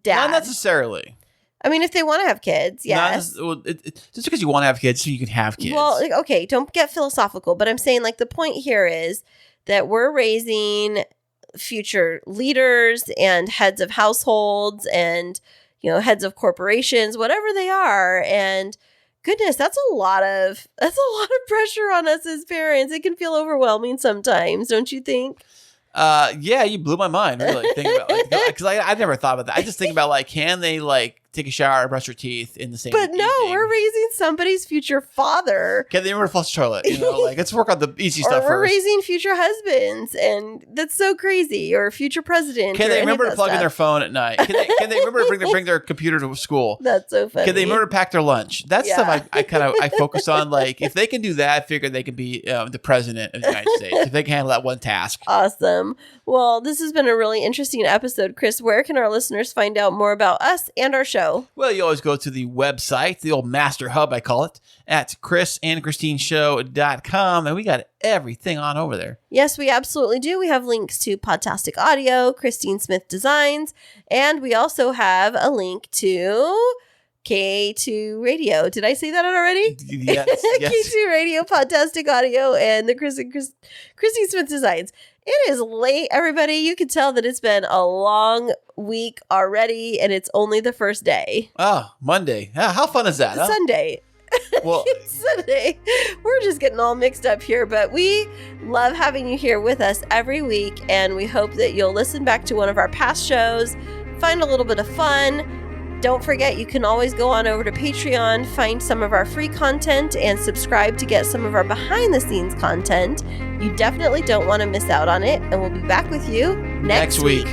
dad. Not necessarily. I mean, if they want to have kids, yes. Just because you want to have kids, so you can have kids. Well, okay, don't get philosophical, but I'm saying like the point here is that we're raising future leaders and heads of households and, heads of corporations, whatever they are. And goodness, that's a lot of pressure on us as parents. It can feel overwhelming sometimes, don't you think? Yeah, you blew my mind. Really, think about because I never thought about that. I just think about like, can they like take a shower and brush their teeth in the same? But no, evening? we're raising somebody's future father. Can they remember to flush the toilet? Let's work on the easy stuff Or we're first. raising future husbands, and that's so crazy. Or future president. Can they remember to plug in their phone at night? Can they remember to bring their computer to school? That's so funny. Can they remember to pack their lunch? That's stuff I focus on. Like, if they can do that, I figure they can be the president of the United States if they can handle that one task. Awesome. Well, this has been a really interesting episode, Kris. Where can our listeners find out more about us and our show? Well, you always go to the website, the old master hub, I call it, at KrisandKristineShow.com, and we got everything on over there. Yes, we absolutely do. We have links to Podtastic Audio, Kristine Smith Designs, and we also have a link to K2 Radio. Did I say that already? Yes. K2 Radio, Podtastic Audio, and the Kristine Smith Designs. It is late, everybody. You can tell that it's been a long week already, and it's only the first day. Oh, Monday. How fun is that? Huh? Sunday. Well, It's Sunday. We're just getting all mixed up here, but we love having you here with us every week, and we hope that you'll listen back to one of our past shows, find a little bit of fun. Don't forget, you can always go on over to Patreon, find some of our free content, and subscribe to get some of our behind-the-scenes content. You definitely don't want to miss out on it, and we'll be back with you next week.